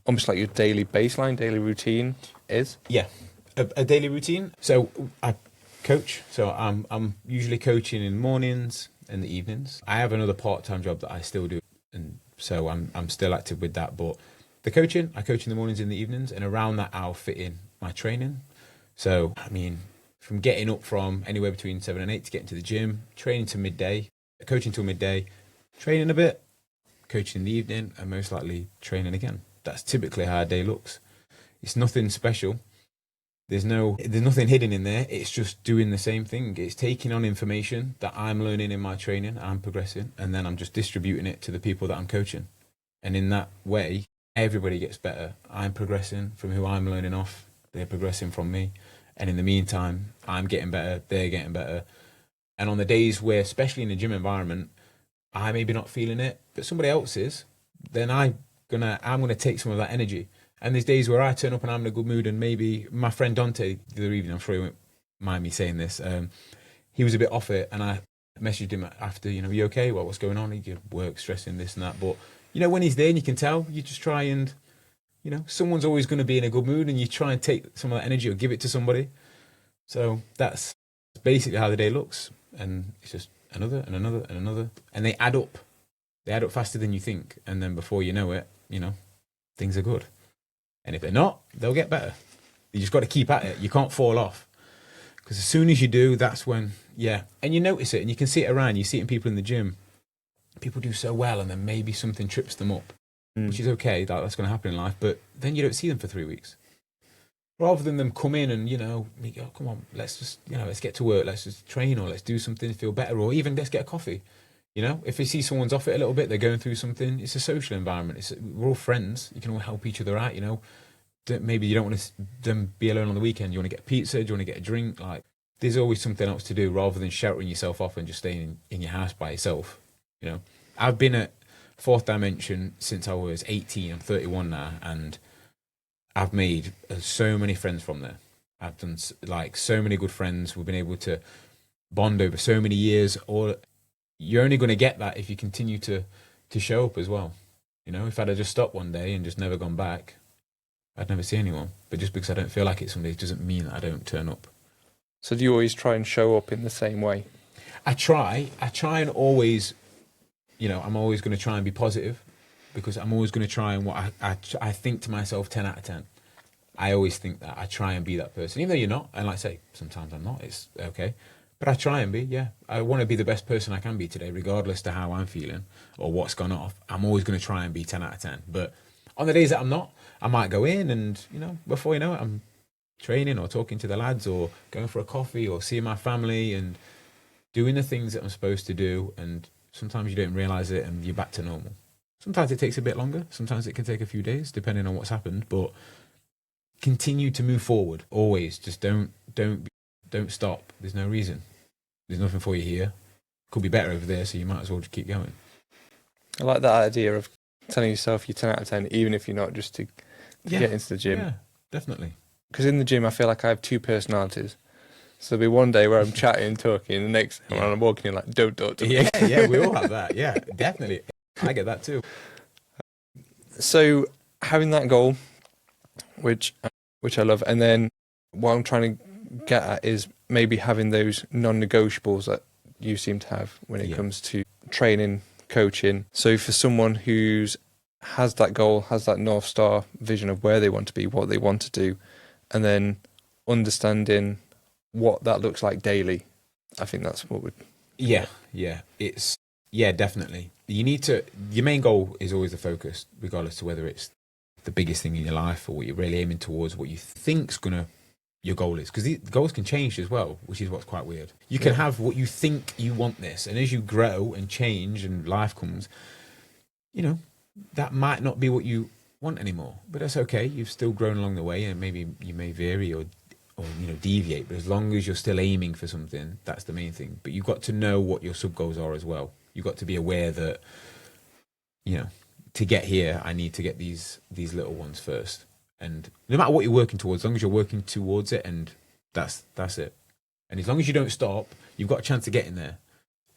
almost like your daily baseline, daily routine is. Yeah, a daily routine. So I coach. So I'm usually coaching in the mornings and the evenings. I have another part-time job that I still do, and so I'm still active with that. But the coaching, I coach in the mornings and the evenings, and around that I'll fit in my training. So from getting up from anywhere between 7 and 8 to getting to the gym, training to midday, coaching till midday, training a bit, coaching in the evening, and most likely training again. That's typically how a day looks. It's nothing special. There's nothing hidden in there. It's just doing the same thing. It's taking on information that I'm learning in my training, I'm progressing, and then I'm just distributing it to the people that I'm coaching. And in that way, everybody gets better. I'm progressing from who I'm learning off. They're progressing from me. And in the meantime, I'm getting better. They're getting better. And on the days where, especially in the gym environment, I may be not feeling it, but somebody else is, then I'm gonna take some of that energy. And there's days where I turn up and I'm in a good mood, and maybe my friend Dante the other evening, I'm sure he won't mind me saying this, he was a bit off it, and I messaged him after, you okay? Well, what's going on? He get work, stressing, this and that. But when he's there and you can tell, you just try and, someone's always going to be in a good mood, and you try and take some of that energy or give it to somebody. So that's basically how the day looks, and it's just another and another and another, and they add up. They add up faster than you think, and then before you know it, things are good. And if they're not, they'll get better. You just got to keep at it. You can't fall off, because as soon as you do, that's when, and you notice it, and you can see it around. You see it in people in the gym. People do so well, and then maybe something trips them up, which is okay. That's going to happen in life. But then you don't see them for 3 weeks. Rather than them come in and, we go, come on, let's just, let's get to work. Let's just train, or let's do something to feel better, or even let's get a coffee. If you see someone's off it a little bit, they're going through something, it's a social environment. We're all friends. You can all help each other out, Maybe you don't want them be alone on the weekend. You want to get pizza? Do you want to get a drink? Like, there's always something else to do rather than shouting yourself off and just staying in your house by yourself. I've been at Fourth Dimension since I was 18. I'm 31 now, and I've made so many friends from there. I've done so many good friends. We've been able to bond over so many years. Or you're only going to get that if you continue to show up as well. If I'd have just stopped one day and just never gone back, I'd never see anyone. But just because I don't feel like it someday doesn't mean that I don't turn up. So do you always try and show up in the same way? I try and always, I'm always going to try and be positive, because I'm always going to try and I think to myself 10 out of 10. I always think that. I try and be that person, even though you're not. And like I say, sometimes I'm not. It's okay. But I try and be, I want to be the best person I can be today, regardless to how I'm feeling or what's gone off. I'm always going to try and be 10 out of 10. But on the days that I'm not, I might go in and, before you know it, I'm training or talking to the lads or going for a coffee or seeing my family and doing the things that I'm supposed to do. And sometimes you don't realise it and you're back to normal. Sometimes it takes a bit longer. Sometimes it can take a few days, depending on what's happened. But continue to move forward. Always. Just don't stop. There's no reason. There's nothing for you here. Could be better over there, so you might as well just keep going. I like that idea of telling yourself you're 10 out of 10, even if you're not, just to get into the gym. Yeah, definitely. Because in the gym, I feel like I have two personalities. So there'll be one day where I'm chatting and talking, and the next when I'm walking, you're like, don't talk to me. Yeah, we all have that. Yeah, definitely. I get that too. So having that goal, which I love, and then what I'm trying to get at is maybe having those non-negotiables that you seem to have when it comes to training, coaching. So for someone who's has that goal, has that North Star vision of where they want to be, what they want to do, and then understanding what that looks like daily. I think that's what would. Yeah, definitely. Your main goal is always the focus, regardless to whether it's the biggest thing in your life or what you're really aiming towards, what you think's your goal is. Because the goals can change as well, which is what's quite weird. You can have what you think you want this, and as you grow and change and life comes, that might not be what you want anymore. But that's okay. You've still grown along the way, and maybe you may vary or deviate, but as long as you're still aiming for something, that's the main thing. But you've got to know what your sub goals are as well. You've got to be aware that to get here, I need to get these little ones first. And no matter what you're working towards, as long as you're working towards it, and that's it. And as long as you don't stop, you've got a chance of getting there.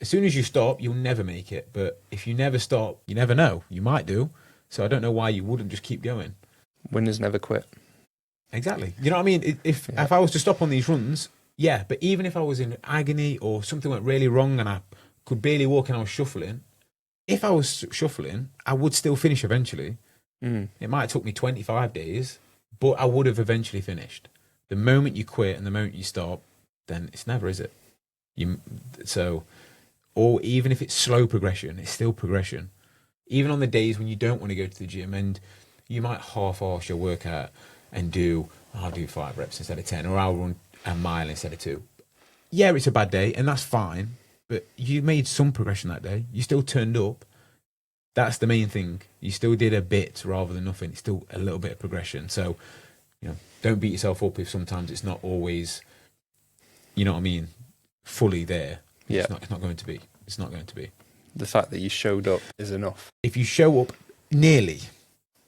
As soon as you stop, you'll never make it. But if you never stop, you never know. You might do. So I don't know why you wouldn't just keep going. Winners never quit. Exactly. You know what I mean? If I was to stop on these runs, yeah, but even if I was in agony or something went really wrong and I could barely walk and I was shuffling, if I was shuffling, I would still finish eventually. It might have took me 25 days, but I would have eventually finished. The moment you quit and the moment you stop, then it's never, is it? Or even if it's slow progression, it's still progression. Even on the days when you don't want to go to the gym and you might half-arse your workout and I'll do 5 reps instead of 10, or I'll run a mile instead of 2. Yeah, it's a bad day, and that's fine, but you made some progression that day. You still turned up. That's the main thing. You still did a bit rather than nothing. It's still a little bit of progression. So, don't beat yourself up if sometimes it's not always, fully there. Yeah. It's not going to be. It's not going to be. The fact that you showed up is enough. If you show up, nearly.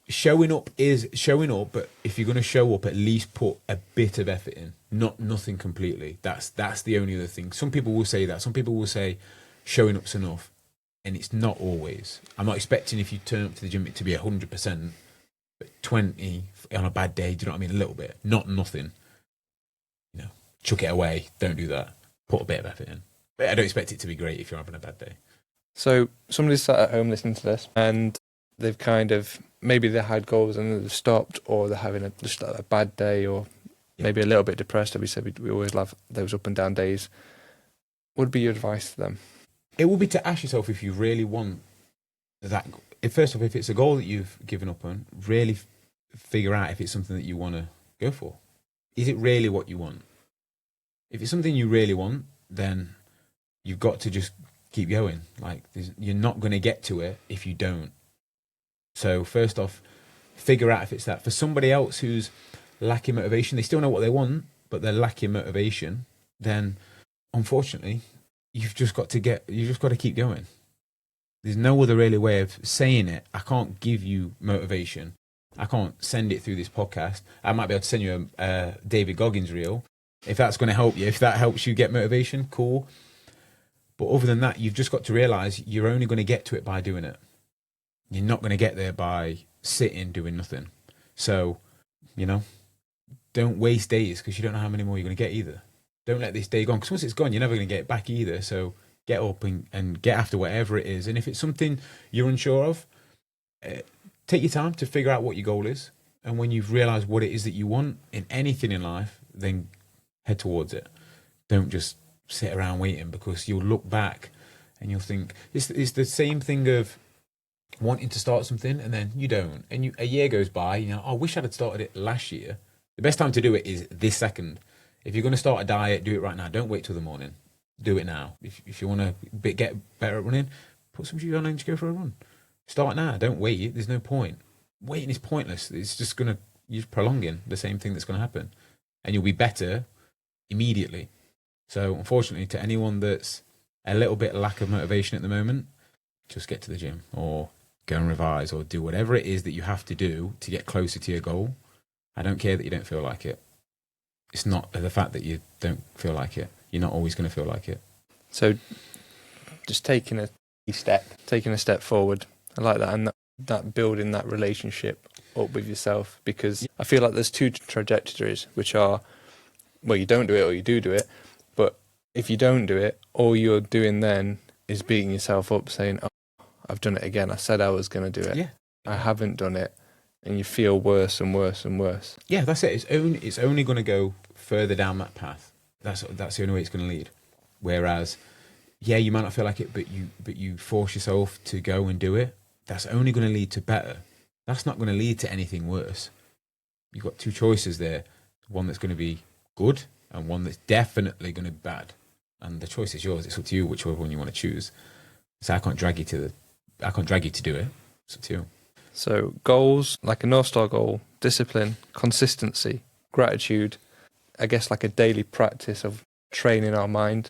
Showing up is showing up, but if you're going to show up, at least put a bit of effort in, nothing completely. That's the only other thing. Some people will say that. Some people will say showing up's enough, and it's not always. I'm not expecting if you turn up to the gym it to be 100%, but 20 on a bad day. Do you know what I mean? A little bit, not nothing. Chuck it away. Don't do that. Put a bit of effort in. But I don't expect it to be great if you're having a bad day. So somebody's sat at home listening to this, and they've maybe they had goals and they've stopped, or they're having just a bad day, or maybe a little bit depressed. As we said, we always have those up and down days. What would be your advice to them? It will be to ask yourself if you really want that. First off, if it's a goal that you've given up on, really figure out if it's something that you want to go for. Is it really what you want? If it's something you really want, then you've got to just keep going. You're not going to get to it if you don't. So first off, figure out if it's that. For somebody else who's lacking motivation, they still know what they want, but they're lacking motivation, then unfortunately, you've just got to keep going. There's no other really way of saying it. I can't give you motivation. I can't send it through this podcast. I might be able to send you a David Goggins reel. If that's going to help you, if that helps you get motivation, cool. But other than that, you've just got to realize you're only going to get to it by doing it. You're not going to get there by sitting doing nothing. So, don't waste days because you don't know how many more you're going to get either. Don't let this day go on, because once it's gone, you're never going to get it back either. So get up and get after whatever it is. And if it's something you're unsure of, take your time to figure out what your goal is. And when you've realized what it is that you want in anything in life, then head towards it. Don't just sit around waiting, because you'll look back and you'll think it's the same thing of wanting to start something and then you don't, and a year goes by, I wish I'd started it last year. The best time to do it is this second. If you're going to start a diet, do it right now. Don't wait till the morning. Do it now. If you want to get better at running, put some shoes on and just go for a run. Start now. Don't wait. There's no point. Waiting is pointless. It's just you're just prolonging the same thing that's going to happen, and you'll be better immediately. So unfortunately, to anyone that's a little bit lack of motivation at the moment, just get to the gym or go and revise or do whatever it is that you have to do to get closer to your goal. I don't care that you don't feel like it. It's not the fact that you don't feel like it. You're not always going to feel like it. So just taking a step forward. I like that. And that building that relationship up with yourself, because I feel like there's two trajectories, which are, well, you don't do it or you do it. But if you don't do it, all you're doing then is beating yourself up, saying, oh, I've done it again. I said I was going to do it. Yeah. I haven't done it. And you feel worse and worse and worse. Yeah, that's it. It's only going to go further down that path. That's the only way it's going to lead. Whereas, yeah, you might not feel like it, but you force yourself to go and do it. That's only going to lead to better. That's not going to lead to anything worse. You've got two choices there: one that's going to be good and one that's definitely going to be bad. And the choice is yours. It's up to you whichever one you want to choose. So I can't drag you to do it. It's up to you. So goals, like a North Star goal, discipline, consistency, gratitude, I guess like a daily practice of training our mind.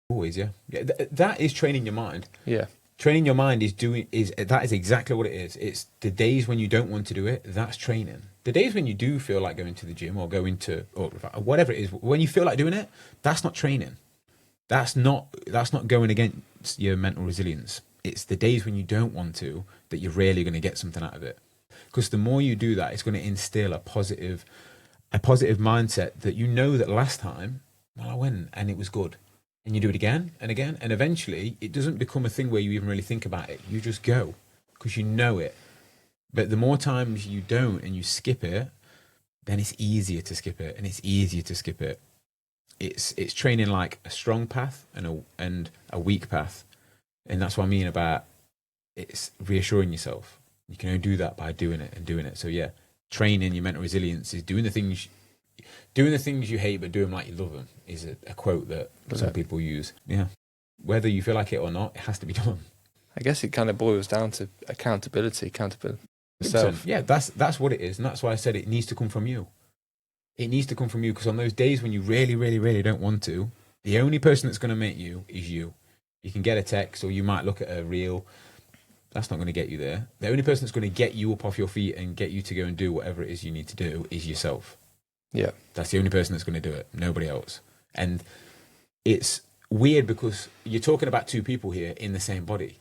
Always, yeah. That is training your mind. Yeah. Training your mind that is exactly what it is. It's the days when you don't want to do it, that's training. The days when you do feel like going to the gym or or whatever it is, when you feel like doing it, that's not training. That's not going against your mental resilience. It's the days when you don't want to that you're really going to get something out of it. Because the more you do that, it's going to instill a positive mindset that you know that last time, well, I went and it was good. And you do it again and again. And eventually it doesn't become a thing where you even really think about it. You just go because you know it. But the more times you don't and you skip it, then it's easier to skip it, and it's easier to skip it. It's training like a strong path and a weak path. And that's what I mean about it's reassuring yourself. You can only do that by doing it and doing it. So yeah, training your mental resilience is doing the things you hate but do them like you love them is a quote that some people use. Yeah. Whether you feel like it or not, it has to be done. I guess it kind of boils down to accountability yourself. Yeah, that's what it is. And that's why I said it needs to come from you. It needs to come from you, because on those days when you really, really, really don't want to, the only person that's going to make you is you. You can get a text or you might look at a reel. That's not going to get you there. The only person that's going to get you up off your feet and get you to go and do whatever it is you need to do is yourself. Yeah. That's the only person that's going to do it. Nobody else. And it's weird because you're talking about two people here in the same body.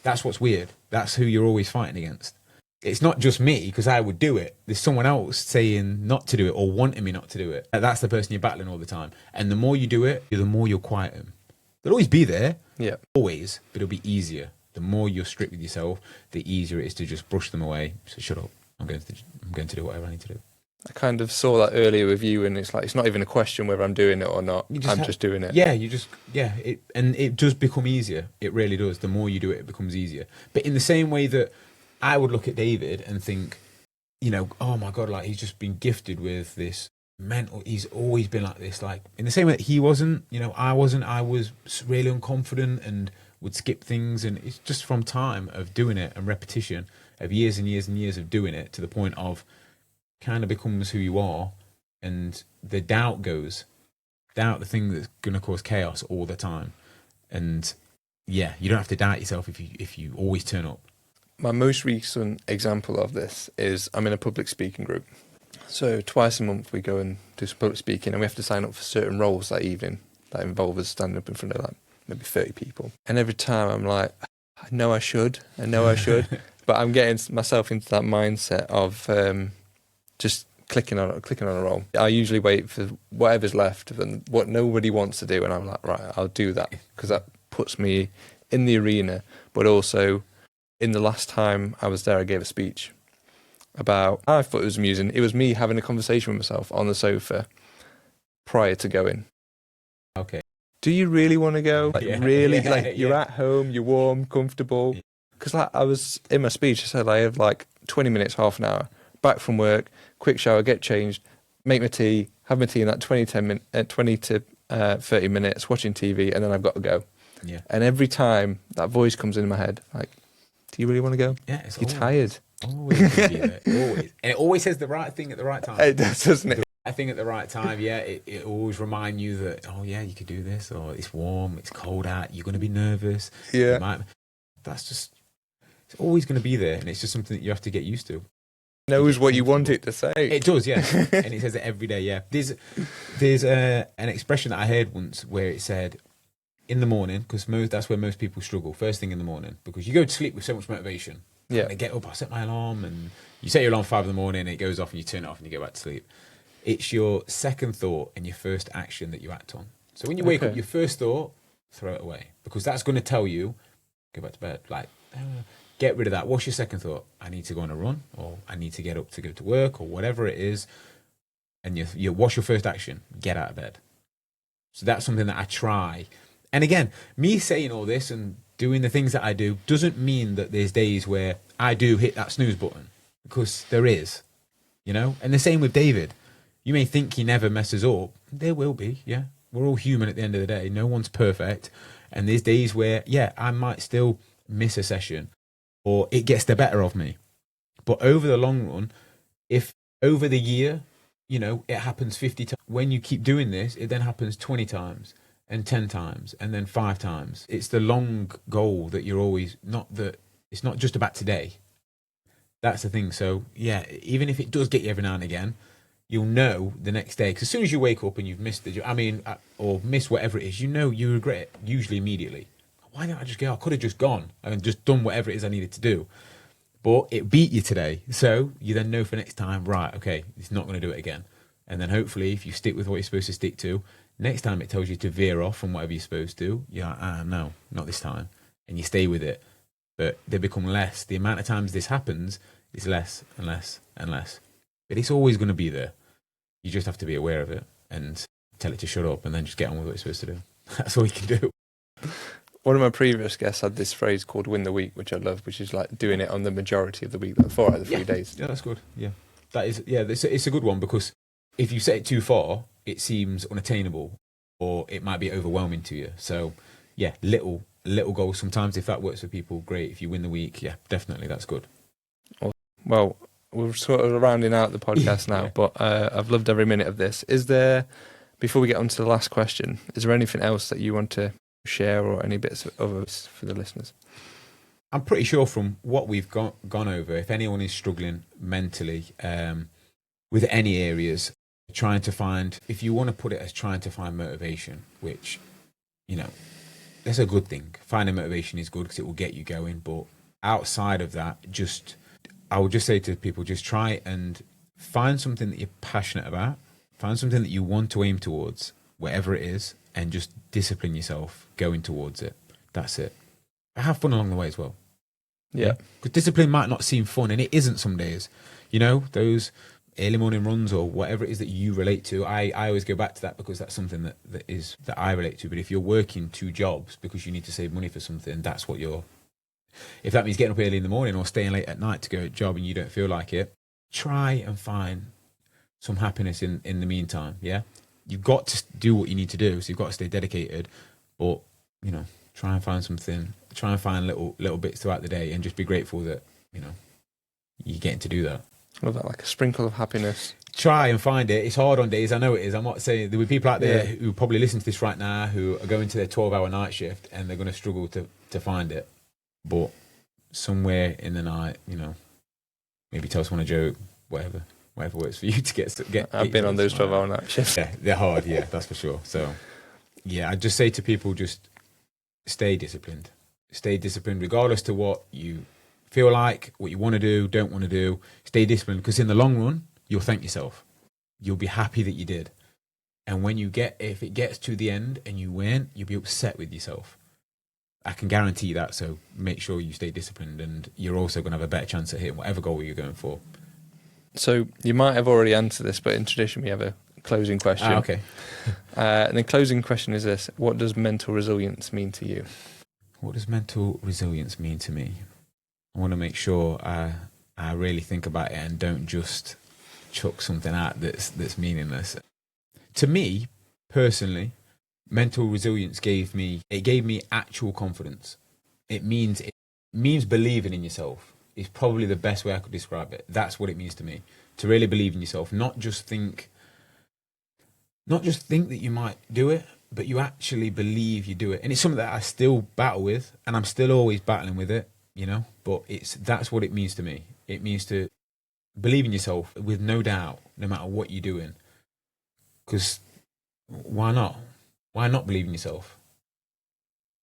That's what's weird. That's who you're always fighting against. It's not just me, because I would do it. There's someone else saying not to do it or wanting me not to do it. That's the person you're battling all the time. And the more you do it, the more you'll quiet them. They'll always be there. Yeah. Always. But it'll be easier. The more you're strict with yourself, the easier it is to just brush them away. So shut up. I'm going to do whatever I need to do. I kind of saw that earlier with you, and it's like it's not even a question whether I'm doing it or not. I'm just doing it. Yeah, it does become easier. It really does. The more you do it, it becomes easier. But in the same way that I would look at David and think, oh my God, like he's just been gifted with this mental. He's always been like this. Like in the same way that he wasn't, I wasn't. I was really unconfident and would skip things, and it's just from time of doing it and repetition of years and years and years of doing it to the point of kind of becomes who you are, and the doubt goes. Doubt, the thing that's going to cause chaos all the time. And yeah, you don't have to doubt yourself if you always turn up. My most recent example of this is I'm in a public speaking group. So twice a month we go and do some public speaking, and we have to sign up for certain roles that evening that involve us standing up in front of like maybe 30 people. And every time I'm like, I know I should, but I'm getting myself into that mindset of just clicking on a role. I usually wait for whatever's left and what nobody wants to do, and I'm like, right, I'll do that, because that puts me in the arena. But also, in the last time I was there, I gave a speech about, I thought it was amusing. It was me having a conversation with myself on the sofa prior to going. Okay. Do you really want to go? Like, really? Yeah, like, you're at home, you're warm, comfortable. Because like, I was, in my speech, I said I have like 20 minutes, half an hour, back from work, quick shower, get changed, make my tea, have my tea in that 20 to 30 minutes, watching TV, and then I've got to go. Yeah. And every time that voice comes in my head, like, do you really want to go? Yeah, You're tired. Always gonna be there. Always. And it always says the right thing at the right time. It does, doesn't it? I think at the right time, yeah, it always remind you that, oh yeah, you could do this, or it's warm, it's cold out, you're going to be nervous. Yeah. It's always going to be there, and it's just something that you have to get used to. Knows what you want it to say. It does, yeah. And it says it every day, yeah. There's an expression that I heard once where it said, in the morning, because that's where most people struggle, first thing in the morning, because you go to sleep with so much motivation. Yeah. I get up, I set my alarm, and you set your alarm 5 in the morning, it goes off, and you turn it off, and you go back to sleep. It's your second thought and your first action that you act on. So when you wake up, your first thought, throw it away, because that's going to tell you, go back to bed. Like, get rid of that. What's your second thought? I need to go on a run, or I need to get up to go to work, or whatever it is. And what's your first action? Get out of bed. So that's something that I try. And again, me saying all this and doing the things that I do doesn't mean that there's days where I do hit that snooze button, because there is, you know. And the same with David. You may think he never messes up. There will be, yeah. We're all human at the end of the day. No one's perfect. And there's days where, yeah, I might still miss a session or it gets the better of me. But over the long run, if over the year, you know, it happens 50 times, when you keep doing this, it then happens 20 times and 10 times and then 5 times. It's the long goal that you're always, not that, it's not just about today. That's the thing. So, yeah, even if it does get you every now and again, you'll know the next day. Because as soon as you wake up and you've missed or missed whatever it is, you know you regret it, usually immediately. Why didn't I just go? I could have just gone and just done whatever it is I needed to do. But it beat you today. So you then know for next time, right, okay, it's not going to do it again. And then hopefully if you stick with what you're supposed to stick to, next time it tells you to veer off from whatever you're supposed to, you're like, no, not this time. And you stay with it. But they become less. The amount of times this happens is less and less and less. But it's always going to be there. You just have to be aware of it and tell it to shut up and then just get on with what you're supposed to do. That's all you can do. One of my previous guests had this phrase called win the week, which I love, which is like doing it on the majority of the week, like 4 out of the 3 days. Yeah, that's good. Yeah. That is, yeah, it's a good one, because if you set it too far, it seems unattainable or it might be overwhelming to you. So, yeah, little goals. Sometimes if that works for people, great. If you win the week, yeah, definitely, that's good. Well, we're sort of rounding out the podcast now, but I've loved every minute of this. Is there, before we get on to the last question, is there anything else that you want to share or any bits of others for the listeners? I'm pretty sure from what we've gone over, if anyone is struggling mentally with any areas, trying to find, if you want to put it as trying to find motivation, which, you know, that's a good thing. Finding motivation is good because it will get you going. But outside of that, I would just say to people, just try and find something that you're passionate about, find something that you want to aim towards, whatever it is, and just discipline yourself going towards it. That's it. Have fun along the way as well. Yeah. Because discipline might not seem fun, and it isn't some days. You know, those early morning runs or whatever it is that you relate to, I always go back to that because that's something that I relate to. But if you're working 2 jobs because you need to save money for something, that's what you're... If that means getting up early in the morning or staying late at night to go to a job and you don't feel like it, try and find some happiness in the meantime, yeah? You've got to do what you need to do, so you've got to stay dedicated, but, you know, try and find something, try and find little bits throughout the day and just be grateful that, you know, you're getting to do that. I love that, like a sprinkle of happiness. Try and find it. It's hard on days, I know it is. I'm not saying, there will be people out there who probably listen to this right now who are going to their 12-hour night shift and they're going to struggle to find it. But somewhere in the night, you know, maybe tell someone a joke, whatever works for you to get. I've been on those 12-hour night shifts. Yeah, they're hard. Yeah, that's for sure. So, yeah, I just say to people, just stay disciplined. Stay disciplined, regardless to what you feel like, what you want to do, don't want to do. Stay disciplined, because in the long run, you'll thank yourself. You'll be happy that you did. And when if it gets to the end and you win, you'll be upset with yourself. I can guarantee that, so make sure you stay disciplined and you're also going to have a better chance at hitting whatever goal you're going for. So you might have already answered this, but in tradition we have a closing question. Okay. And the closing question is this: what does mental resilience mean to you? What does mental resilience mean to me? I want to make sure I really think about it and don't just chuck something out that's meaningless. To me, personally, mental resilience gave me actual confidence. It means believing in yourself is probably the best way I could describe it. That's what it means to me. To really believe in yourself, not just think that you might do it, but you actually believe you do it. And it's something that I still battle with, and I'm still always battling with it, you know, but that's what it means to me. It means to believe in yourself with no doubt, no matter what you're doing. Because why not? Why not believe in yourself?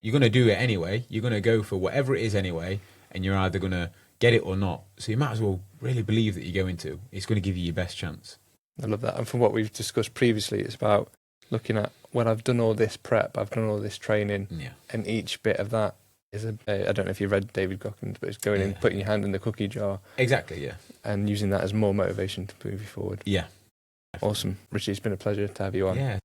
You're going to do it anyway. You're going to go for whatever it is anyway, and you're either going to get it or not. So you might as well really believe that you're going to. It's going to give you your best chance. I love that. And from what we've discussed previously, it's about looking at, well, I've done all this prep, I've done all this training, and each bit of that is I don't know if you've read David Goggins, but it's going in, putting your hand in the cookie jar. Exactly, yeah. And using that as more motivation to move you forward. Yeah. Awesome. Richie, it's been a pleasure to have you on. Yeah.